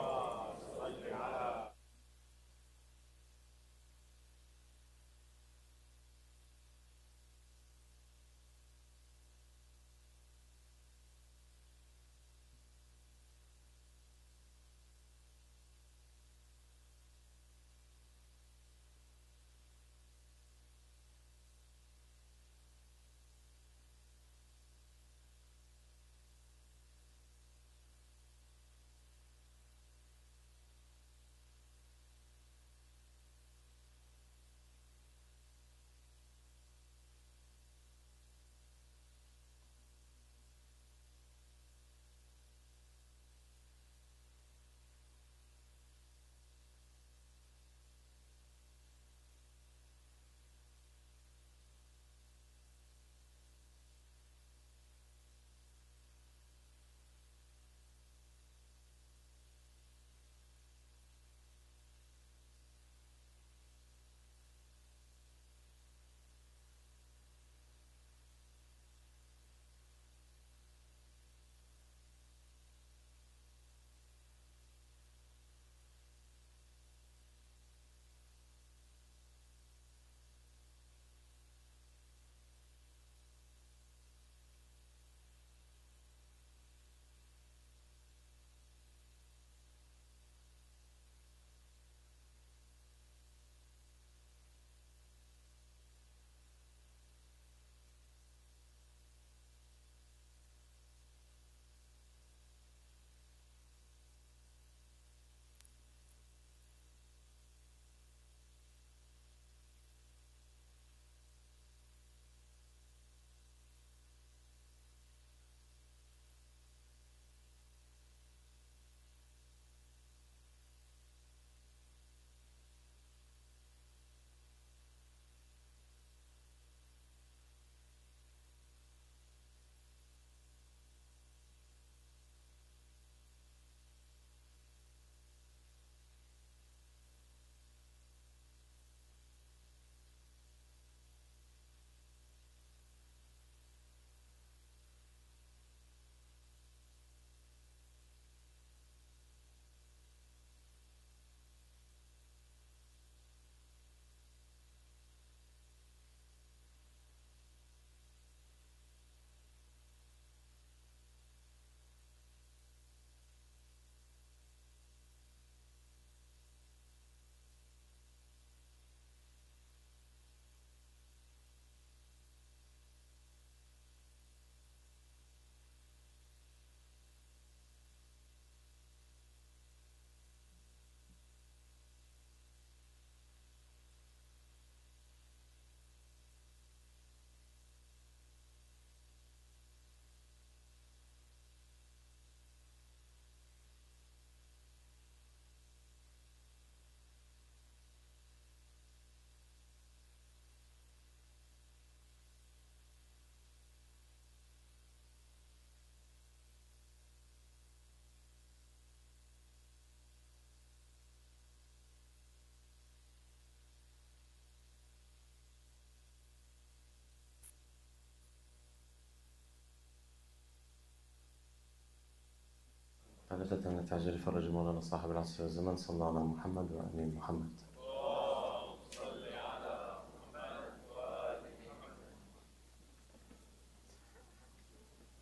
[SPEAKER 4] خالدة نتعجل فرج مولانا صاحب العصر والزمن صلى الله على محمد وآل محمد.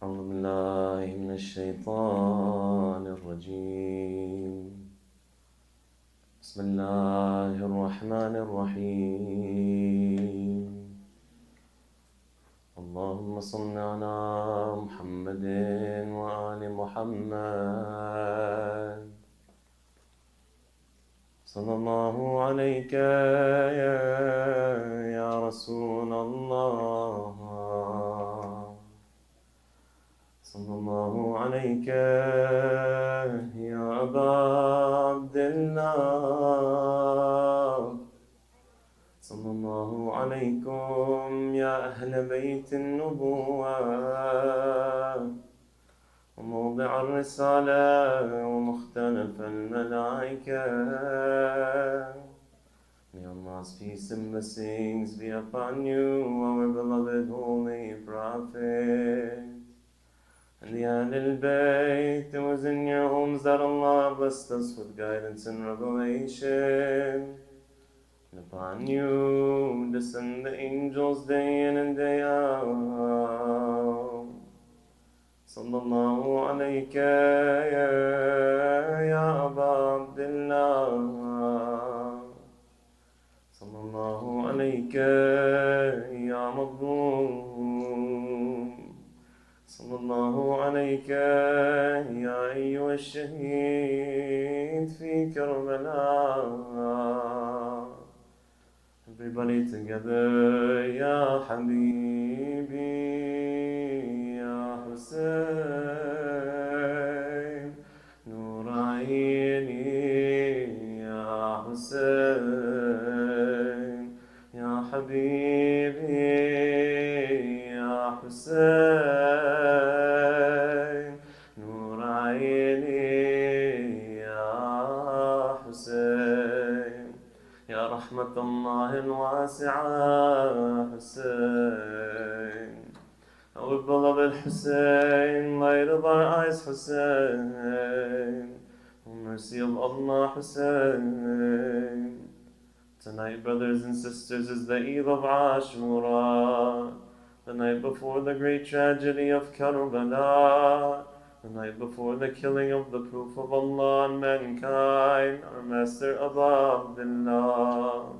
[SPEAKER 4] أعوذ بالله من الشيطان الرجيم. بسم الله الرحمن الرحيم. اللهم صل على محمد وآل محمد. صلى الله عليك يا رسول الله. صلى الله عليك يا أبا عبد الله. صلى الله عليكم يا أهل بيت النبوة وموضع الرسالة ومختلف الملائكة. May Allah's peace and blessings be upon you, our beloved holy Prophet, and the Ahlul Bayt. It was in your homes that Allah blessed us with guidance and revelation. And upon you descend the angels day in and day out. Sallallahu alayka ya Aba Abdullah. Sallallahu alayka ya Madloom. Sallallahu alayka ya ayyuha ash-shaheed fi Karbala. Everybody together, Ya Habibi, Ya Hussein, Nur Aini, Ya Hussein, Ya Habibi, Ya Hussein, Nur Aini, Ya Hussein. Ya Rahmat Allah al-Wasi'ah Hussein. Our beloved Hussein, light of our eyes Hussein. Oh, mercy of Allah Hussein. Tonight, brothers and sisters, is the Eve of Ashura, the night before the great tragedy of Karbala, the night before the killing of the proof of Allah on mankind, our master Aba Abdullah.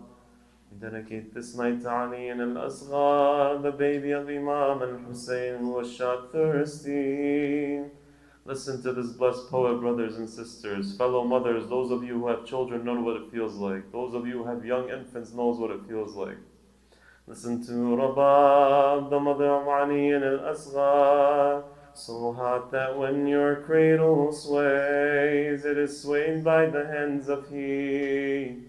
[SPEAKER 4] We dedicate this night to Ali al-Asghar, the baby of Imam al-Hussein, who was shot thirsty. Listen to this blessed poet, brothers and sisters, fellow mothers, those of you who have children know what it feels like. Those of you who have young infants knows what it feels like. Listen to Rabab, the mother of Ali al-Asghar. So hot that when your cradle sways, it is swayed by the hands of He.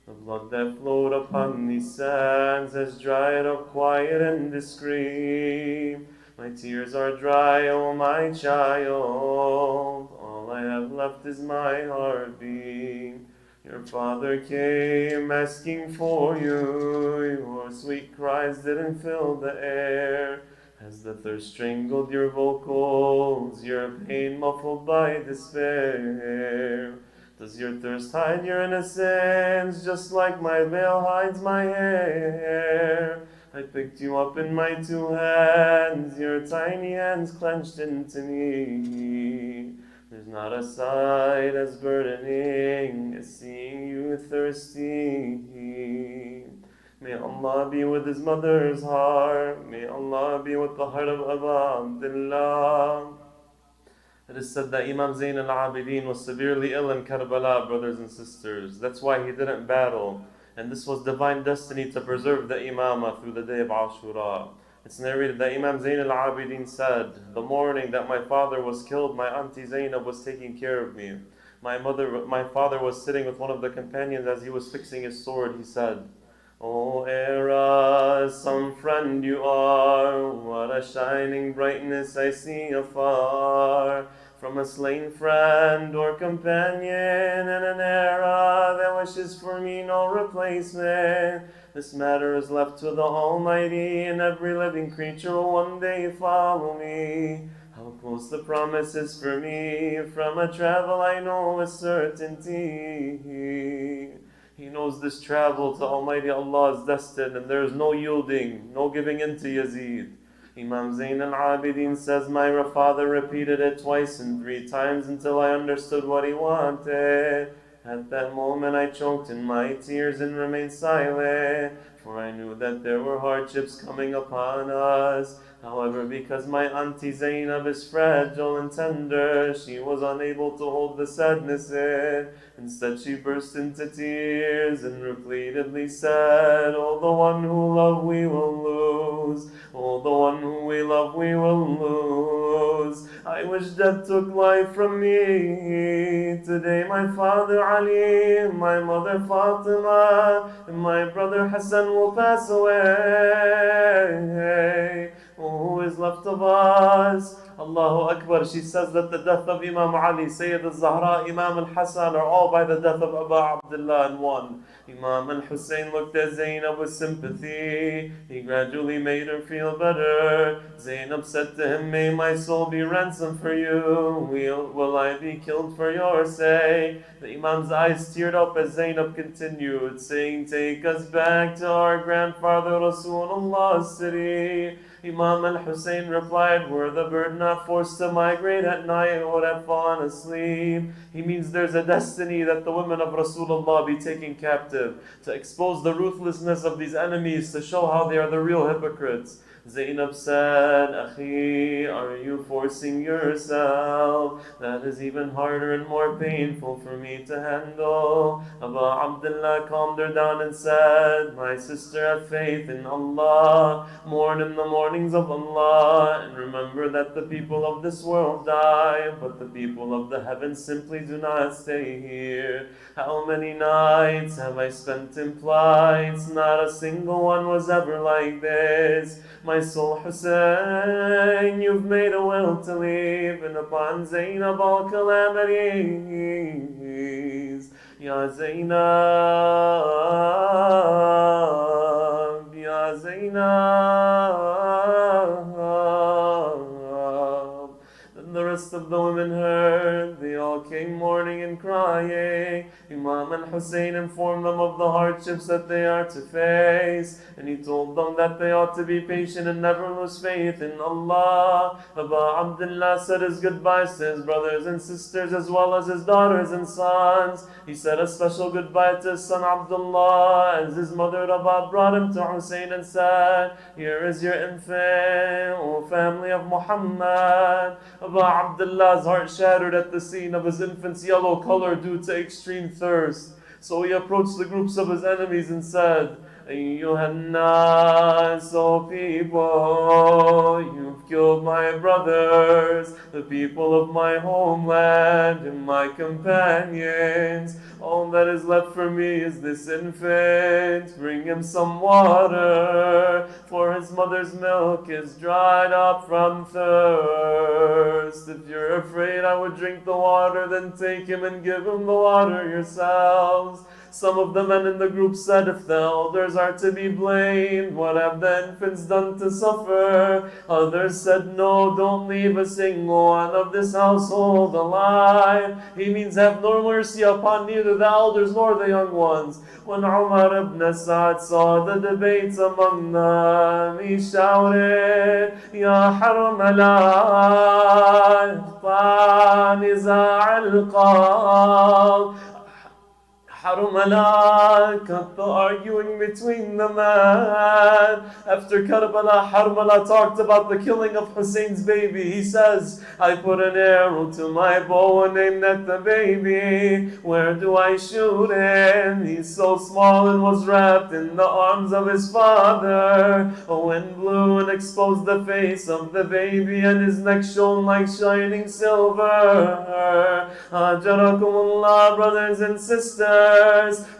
[SPEAKER 4] The blood that flowed upon these sands has dried up quiet and discreet. My tears are dry, oh my child. All I have left is my heartbeat. Your father came asking for you. Your sweet cries didn't fill the air. Has the thirst strangled your vocals, your pain muffled by despair? Does your thirst hide your innocence, just like my veil hides my hair? I picked you up in my two hands, your tiny hands clenched into me. There's not a sight as burdening as seeing you thirsty. May Allah be with his mother's heart. May Allah be with the heart of Aba Abdullah. It is said that Imam Zayn al-Abidin was severely ill in Karbala, brothers and sisters. That's why he didn't battle. And this was divine destiny to preserve the Imamah through the day of Ashura. It's narrated that Imam Zayn al-Abidin said, the morning that my father was killed, my auntie Zainab was taking care of me. My father was sitting with one of the companions as he was fixing his sword. He said, "O Era, some friend you are, what a shining brightness I see afar, from a slain friend or companion in an era that wishes for me no replacement. This matter is left to the Almighty, and every living creature will one day follow me. How close the promise is for me. From a travel I know with certainty. He knows this travel to Almighty Allah is destined, and there is no yielding, no giving in to Yazid. Imam Zayn al-Abidin says, my father repeated it twice and 3 times until I understood what he wanted. At that moment I choked in my tears and remained silent, for I knew that there were hardships coming upon us. However, because my auntie Zainab is fragile and tender, she was unable to hold the sadness in. Instead, she burst into tears and repeatedly said, oh, the one who love we will lose. Oh, the one who we love we will lose. I wish death took life from me. Today my father Ali, my mother Fatima, and my brother Hassan will pass away. Who is left of us? Allahu Akbar. She says that the death of Imam Ali, Sayyid al-Zahra, Imam al-Hassan are all by the death of Abu Abdullah in one. Imam al-Hussein looked at Zainab with sympathy. He gradually made her feel better. Zainab said to him, may my soul be ransom for you. Will I be killed for your sake? The Imam's eyes teared up as Zainab continued, saying, take us back to our grandfather Rasulullah's city. Imam al-Hussein replied, were the bird not forced to migrate at night, would have fallen asleep. He means there's a destiny that the women of Rasulullah be taken captive, to expose the ruthlessness of these enemies, to show how they are the real hypocrites. Zainab said, Akhi, are you forcing yourself? That is even harder and more painful for me to handle. Abu Abdullah calmed her down and said, my sister, have faith in Allah. Mourn in the mornings of Allah, and remember that the people of this world die, but the people of the heavens simply do not stay here. How many nights have I spent in flights? Not a single one was ever like this. My soul Hussein, you've made a will to leave, and upon Zainab all calamities. Ya Zainab, Ya Zainab. Then the rest of the women heard. They all came mourning and crying. Imam al-Hussein informed them of the hardships that they are to face, and he told them that they ought to be patient and never lose faith in Allah. Abu Abdullah said his goodbyes to his brothers and sisters as well as his daughters and sons. He said a special goodbye to his son Abdullah as his mother Rabah brought him to Hussein and said, here is your infant, O family of Muhammad. Abu Abdullah's heart shattered at the scene of his infant's yellow color due to extreme thirst. So he approached the groups of his enemies and said, Ayyuhan nas, O people, you've killed my brothers, the people of my homeland, and my companions. All that is left for me is this infant. Bring him some water, for his mother's milk is dried up from thirst. If you're afraid I would drink the water, then take him and give him the water yourselves. Some of the men in the group said, if the elders are to be blamed, what have the infants done to suffer? Others said, no, don't leave a single one of this household alive. He means have no mercy upon neither the elders nor the young ones. When Umar ibn Sa'd saw the debates among them, he shouted, Ya Harmala, ikhfa niza' al-qalb. Harmala cut the arguing between the men. After Karbala, Harmala talked about the killing of Hussein's baby. He says, I put an arrow to my bow and aimed at the baby. Where do I shoot him? He's so small and was wrapped in the arms of his father. A wind blew and exposed the face of the baby, and his neck shone like shining silver. Ajarakumullah, brothers and sisters.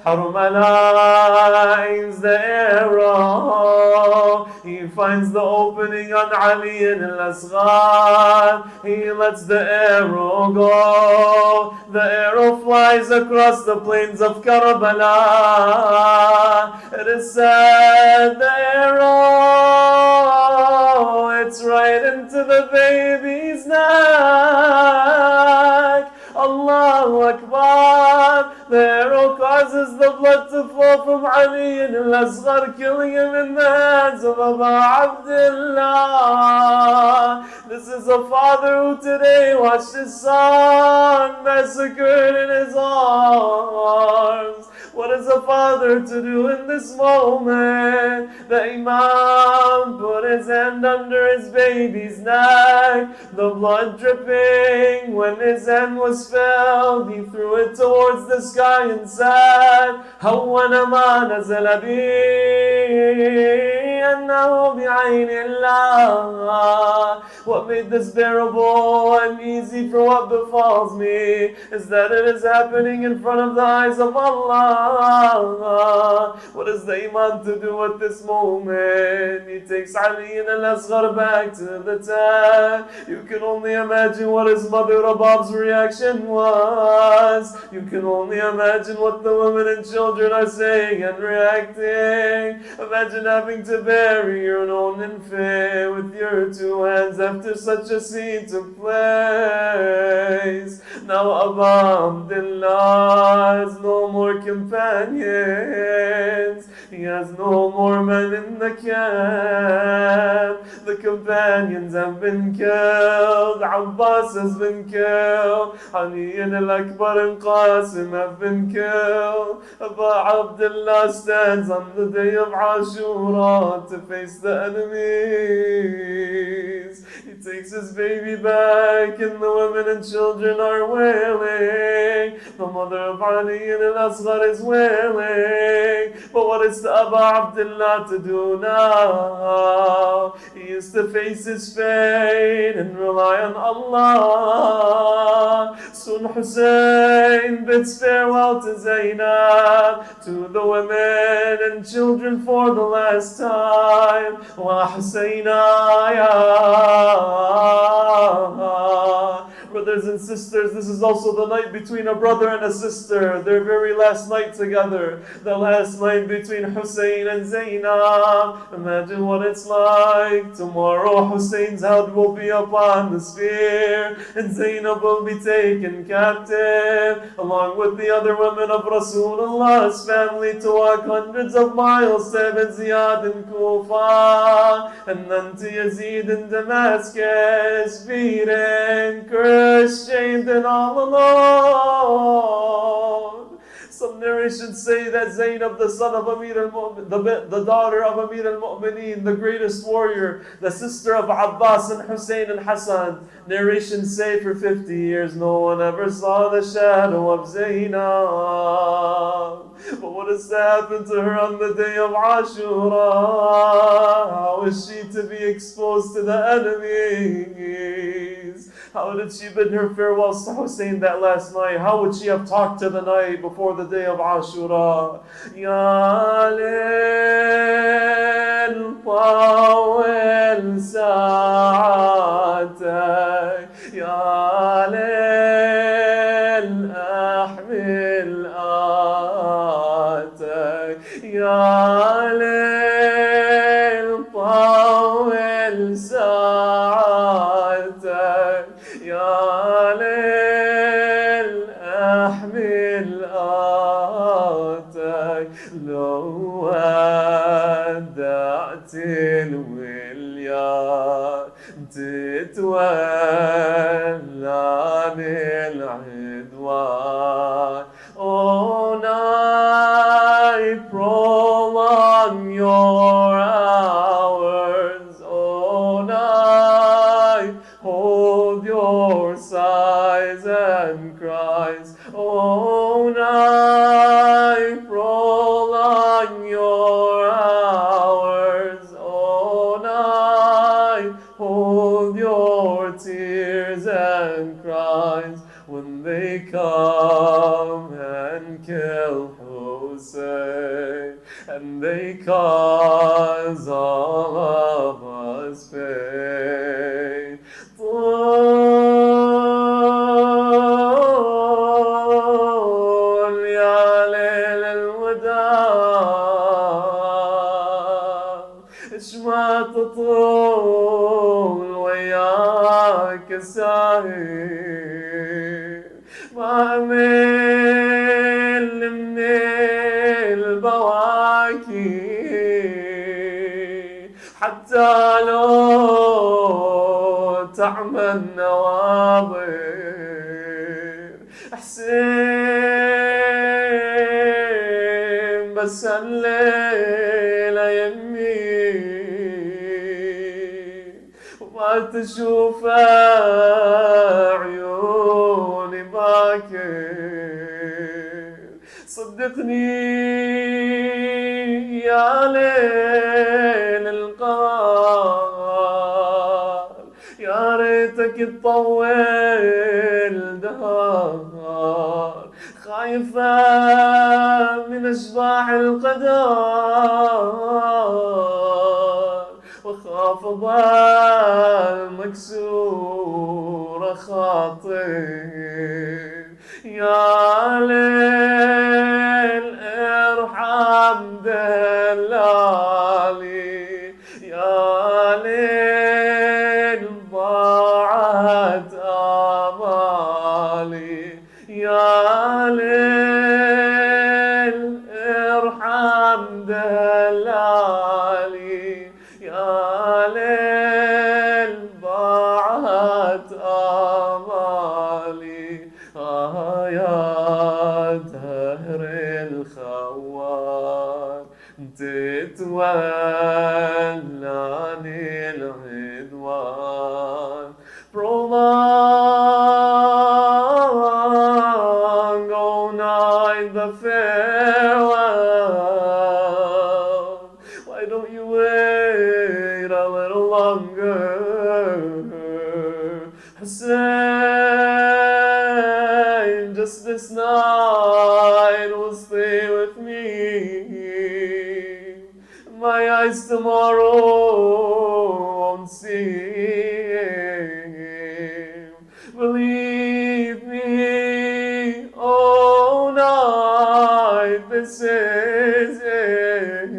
[SPEAKER 4] Harmala aims the arrow. He finds the opening on Ali al-Asghar. He lets the arrow go. The arrow flies across the plains of Karbala. It is said the arrow, it bits right into the baby's neck. Allahu Akbar. The arrow causes the blood to flow from Ali al-Asghar, killing him in the hands of Abu Abdullah. This is a father who today watched his son massacred in his arms. What is a father to do in this moment? The Imam put his hand under his baby's neck, the blood dripping. When his hand was filled, he threw it towards the sky and said, هون ما نزل بي أنه بعين الله. What made this bearable and easy for what befalls me is that it is happening in front of the eyes of Allah. What is the Imam to do at this moment? He takes Ali al-Asghar back to the tent. You can only imagine what his mother Rabab's reaction was. You can only imagine what the women and children are saying and reacting. Imagine having to bury your own infant with your two hands after such a scene took place. Now Abu Abdullah has no more companions. He has no more men in the camp. The companions have been killed. Abbas has been killed. Ali al-Akbar and Qasim have been killed. Abu Abdullah stands on the day of Ashura to face the enemies. He takes his baby back and the women and children are wailing. The mother of Ali al-Asghar is wailing. But what is to Abu Abdullah to do now? He is to face his fate and rely on Allah. Soon Hussein bids farewell to Zainab, to the women and children for the last time. Wa Husseina ya. Brothers and sisters, this is also the night between a brother and a sister, their very last night together, the last night between Hussein and Zainab. Imagine what it's like. Tomorrow Hussein's head will be upon the spear and Zainab will be taken captive along with the other women of Rasulullah's family to walk hundreds of miles to Ibn Ziyad in Kufa and then to Yazid in Damascus, beaten, cursed, shamed and all alone. Some narrations say that Zainab, the son of Amir al-Mu'min, the daughter of Amir al-Mu'mineen, the greatest warrior, the sister of Abbas and Hussein and Hassan, narrations say for 50 years no one ever saw the shadow of Zainab. But what has to happen to her on the day of Ashura? How is she to be exposed to the enemies? How did she bid her farewells to Hussein that last night? How would she have talked to the night before the day of Ashura? Ya lil tawil sa'atak, Ya lil ahmil atak, Ya lil tawil sa'atak, Ya lil ahmil atak. لو ودعت الوليان تتولى عن العدوان. Oh, night, prolong your hours. Oh, night, hold your sighs and cries. Oh, night, prolong your hours. Oh, night, hold your tears and cries. When they come and kill Hussein, and they cause all of us pain. طول يا ليل الوداع، ايش ما تطول وأمل من البواكي حتى لو تعمى النواظر حسين بس الليلة يمي وما تشوف عيوني باكر صدقني يا ليل القمر يا ريتك تطول دهر خايفة من أشباح القدر وخاف ضل مكسورة خاطر يا ليل ارحم دلالي يا ليل ضاعت آمالي يا ليل ارحم دلالي يا ليل ضاعت آمالي يا دهر الخوار تتولاني العدوان prolong all night the farewell why don't you wait a little longer Hussein just this night will stay with me my eyes tomorrow won't see him. Believe me, all night this is it.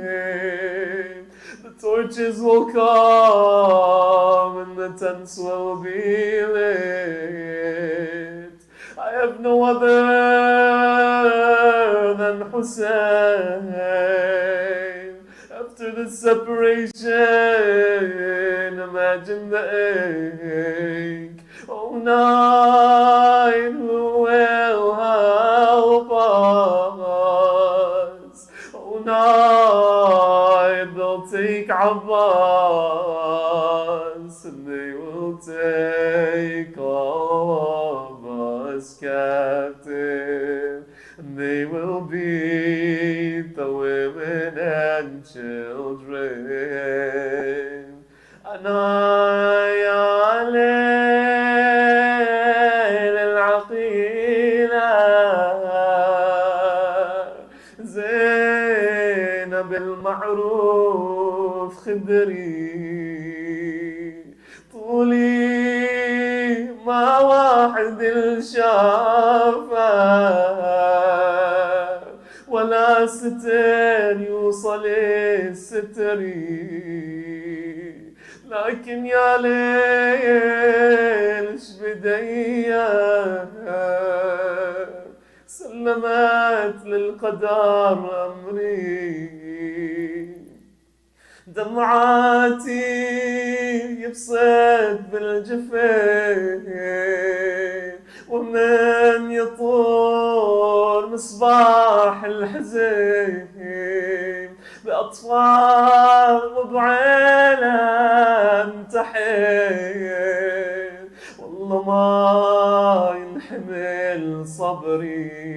[SPEAKER 4] The torches will come and the tents will be lit. I have no other than Hussein. After the separation, imagine the ache. Oh, night, who will help us? Oh, night, they'll take Abbas and they will take all of us captive. And they will beat the women and children. And يا ليل العقيلة زينب المعروف خدري طولي ما واحد الشافه ولا ستر يوصل الستري لكن يا ليل ايش بديا سلمت للقدر امري دمعاتي يبسط بالجفين ومن يطول مصباح الحزين بأطفال وبعالم تحين والله ما ينحمل صبري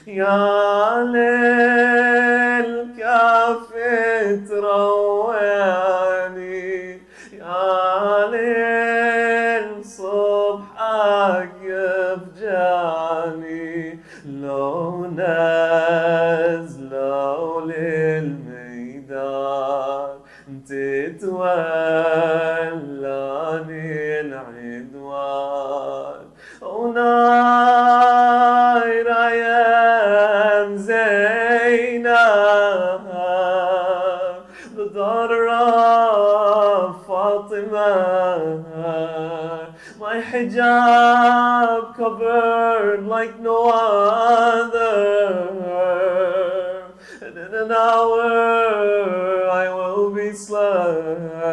[SPEAKER 4] يا ليل كافي ترواني يا ليل صبحك يفجعني لو نزلوا للميدان تتولاني العدوان وناير أيام زينب the daughter of Fatima my hijab covered like no other, and in an hour I will be slept.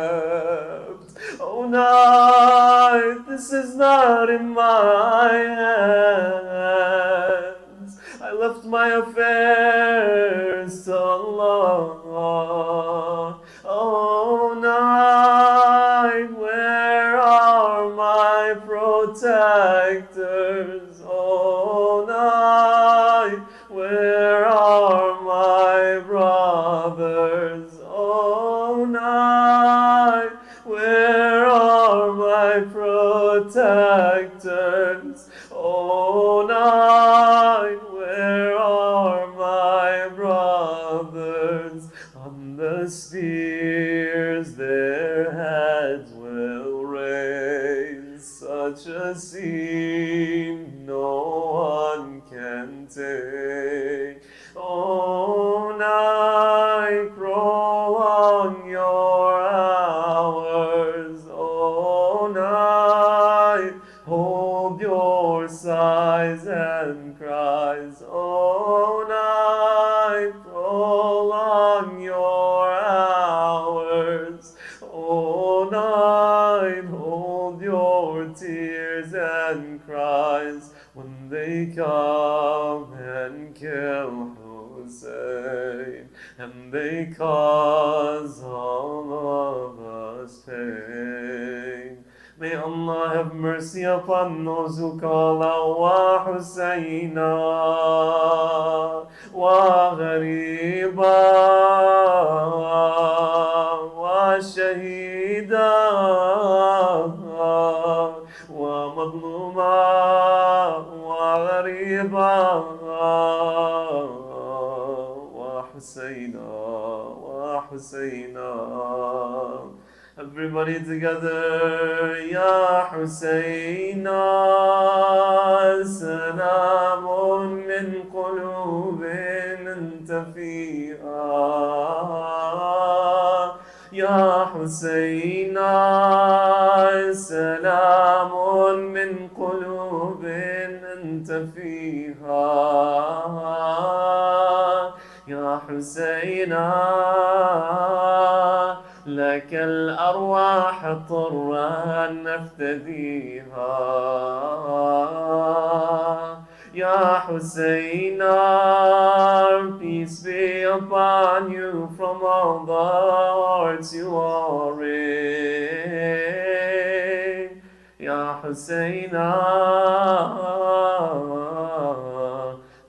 [SPEAKER 4] Oh night, this is not in my hands. I left my affairs to Allah. Oh night, where are my protectors? Oh night, where are my brothers? Oh night, where are my protectors? Oh night, where are my brothers? On the spears their heads will raise, such a scene no one can take. Oh night, prolong your hours. Oh night, hold your sighs and cries. Oh night, prolong your hours. Oh night, hold your tears and cries. When they come and kill Hussein, and they cause all of us pain. May Allah have mercy upon those who call out Wa Husayna, Wa Ghariba, Wa Shahida, Wa Madluma, Wa Ghariba, Wa Husayna, Wa Husayna. Everybody together, Ya Husayna, salamun min qulubin anta fiha. Ya Husayna, salamun min qulubin anta fiha. Ya Husayna, لك الأرواح طرا نفتديها. Ya Hussein, peace be upon you from all the hearts you are in. Ya Hussein,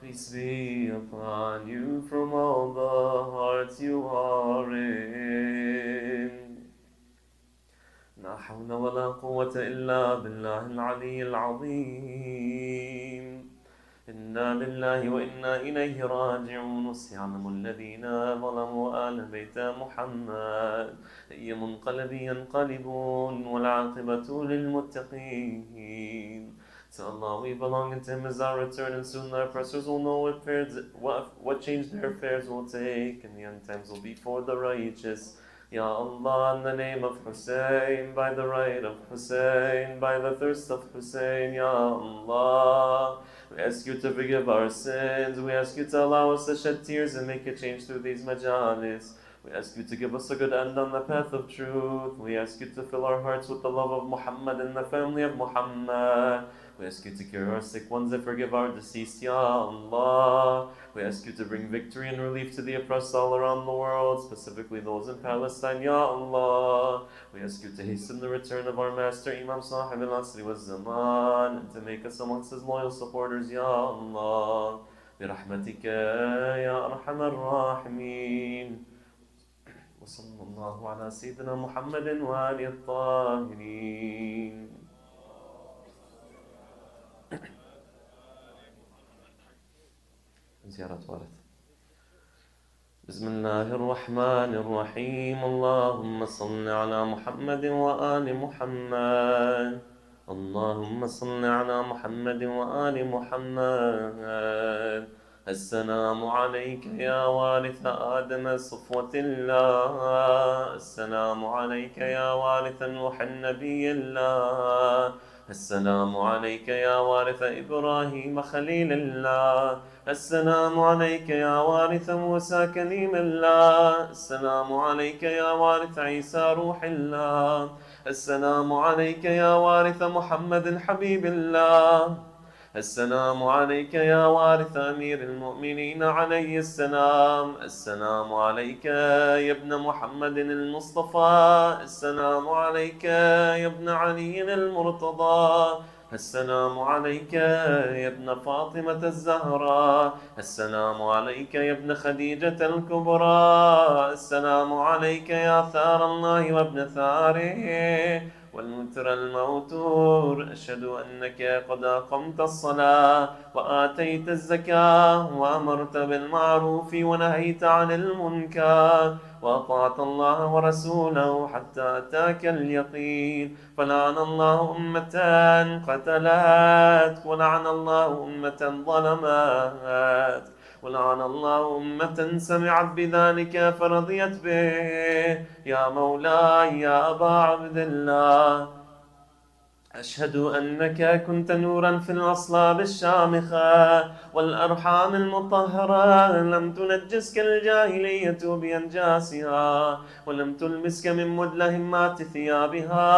[SPEAKER 4] peace be upon you from all the hearts you are in. لا حول ولا قوة إلا بالله العلي العظيم. إنا لله وإنا إليه راجعون. سيعلم الذين ظلموا آل بيت محمد أي منقلب ينقلبون والعاقبة للمتقين. To Allah we belong, and to Him is our return, and soon our oppressors will know what change their affairs will take, and the end times will be for the righteous. Ya Allah, in the name of Hussein, by the right of Hussein, by the thirst of Hussein, Ya Allah, we ask you to forgive our sins. We ask you to allow us to shed tears and make a change through these majalis. We ask you to give us a good end on the path of truth. We ask you to fill our hearts with the love of Muhammad and the family of Muhammad. We ask you to cure our sick ones and forgive our deceased, Ya Allah. We ask you to bring victory and relief to the oppressed all around the world, specifically those in Palestine, Ya Allah. We ask you to hasten the return of our master, Imam Sahib al-Asri wa Zaman, and to make us amongst his loyal supporters, Ya Allah. برحمتك يا أرحم الراحمين. وصلى الله على سيدنا محمد وآله الطاهرين. زيارة وارث. بسم الله الرحمن الرحيم. اللهم صل على محمد وآل محمد. اللهم صل على محمد وآل محمد. السلام عليك يا وارث آدم صفوة الله. السلام عليك يا وارث نوح النبي الله. السلام عليك يا وارث إبراهيم خليل الله. السلام عليك يا وارث موسى كليم الله. السلام عليك يا وارث عيسى روح الله. السلام عليك يا وارث محمد حبيب الله. السلام عليك يا وارث أمير المؤمنين عليه السلام. السلام عليك يا ابن محمد المصطفى. السلام عليك يا ابن علي المرتضى. السلام عليك يا ابن فاطمة الزهراء. السلام عليك يا ابن خديجة الكبرى. السلام عليك يا ثار الله وابن ثاره والمتر الموتور. أشهد أنك قد أقمت الصلاة وآتيت الزكاة وأمرت بالمعروف ونهيت عن المنكر وأطعت الله ورسوله حتى أتاك اليقين. فلعن الله أمة قتلت ولعن الله أمة ظلمت ولعن الله أمة سمعت بذلك فرضيت به. يا مولاي يا أبا عبد الله، أشهد أنك كنت نورا في الأصلاب الشامخة والأرحام المطهرة، لم تنجسك الجاهلية بأنجاسها ولم تلمسك من مدلهمات ثيابها.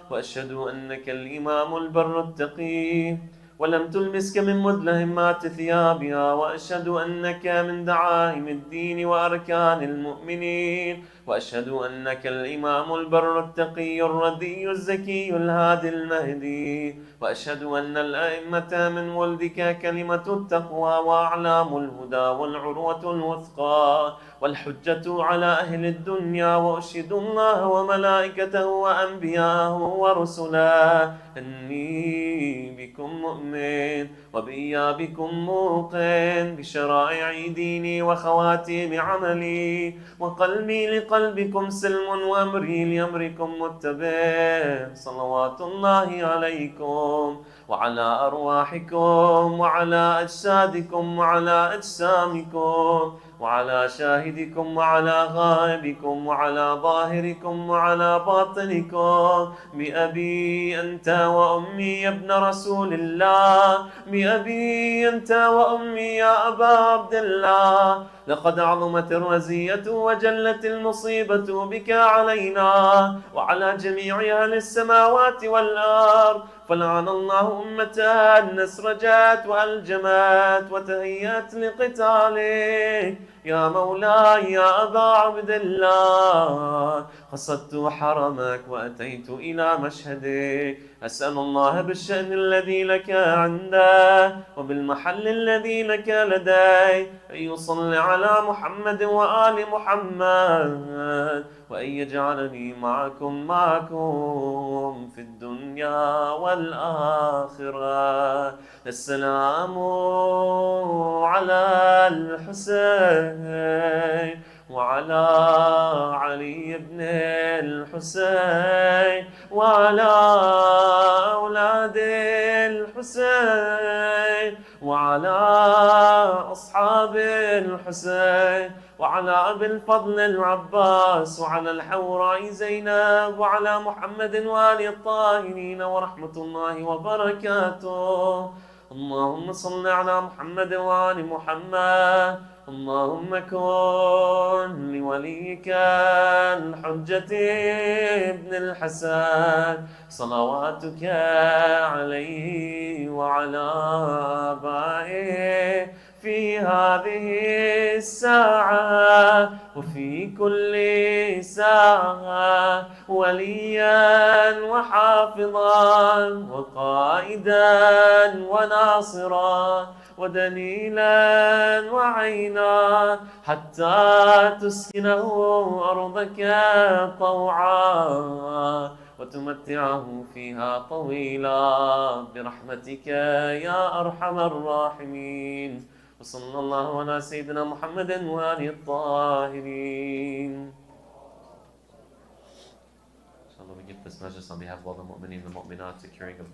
[SPEAKER 4] وأشهد أنك الإمام البر التقي ولم تلمسك من مدلهمات ثيابها. وأشهد أنك من دعائم الدين وأركان المؤمنين. وأشهد أنك الإمام البر التقي الردي الزكي الهادي المهدي. وأشهد أن الأئمة من ولدك كلمة التقوى وأعلام الهدى والعروة الوثقى والحجة على أهل الدنيا. وأشهد الله وملائكته وأنبياءه ورسله أني بكم مؤمن وبإيابكم موقن بشرائع ديني وخواتيم عملي، وقلبي لقلبكم سلم وأمري لأمركم متبع. صلوات الله عليكم وعلى أرواحكم وعلى أجسادكم وعلى أجسامكم وعلى شاهدكم وعلى غائبكم وعلى ظاهركم وعلى باطنكم. بأبي أنت وأمي يا ابن رسول الله، بأبي أنت وأمي يا أبا عبد الله. لقد عظمت الرزية وجلت المصيبة بك علينا وعلى جميع أهل السماوات والأرض. فلعن الله أمة أسرجت وألجمت وتهيأت لقتالك. يا مولاي يا أبا عبد الله، قصدت حرمك وأتيت إلى مشهدك. أسأل الله بالشأن الذي لك عنده وبالمحل الذي لك لدي أن يصلي على محمد وآل محمد، وأن يجعلني معكم في الدنيا والآخرة. السلام على الحسين وعلى علي بن الحسين وعلى أولاد الحسين وعلى أصحاب الحسين وعلى أبي الفضل العباس وعلى الحوراء زينب وعلى محمد وآل الطاهرين ورحمة الله وبركاته. اللهم صل على محمد وآل محمد. اللهم كن لوليك الحجة ابن الحسن صلواتك عليه وعلى آبائه في هذه الساعة وفي كل ساعة وليا وحافظا وقائدا وناصرا ودليلا وعينا حتى تسكنه أرضك طوعا وتمتعه فيها طويلا برحمتك يا أرحم الراحمين. وصلى الله على سيدنا محمد وآله الطاهرين. Inshallah, we give this majlis on behalf of all the mu'mineen and the mu'minat, securing of the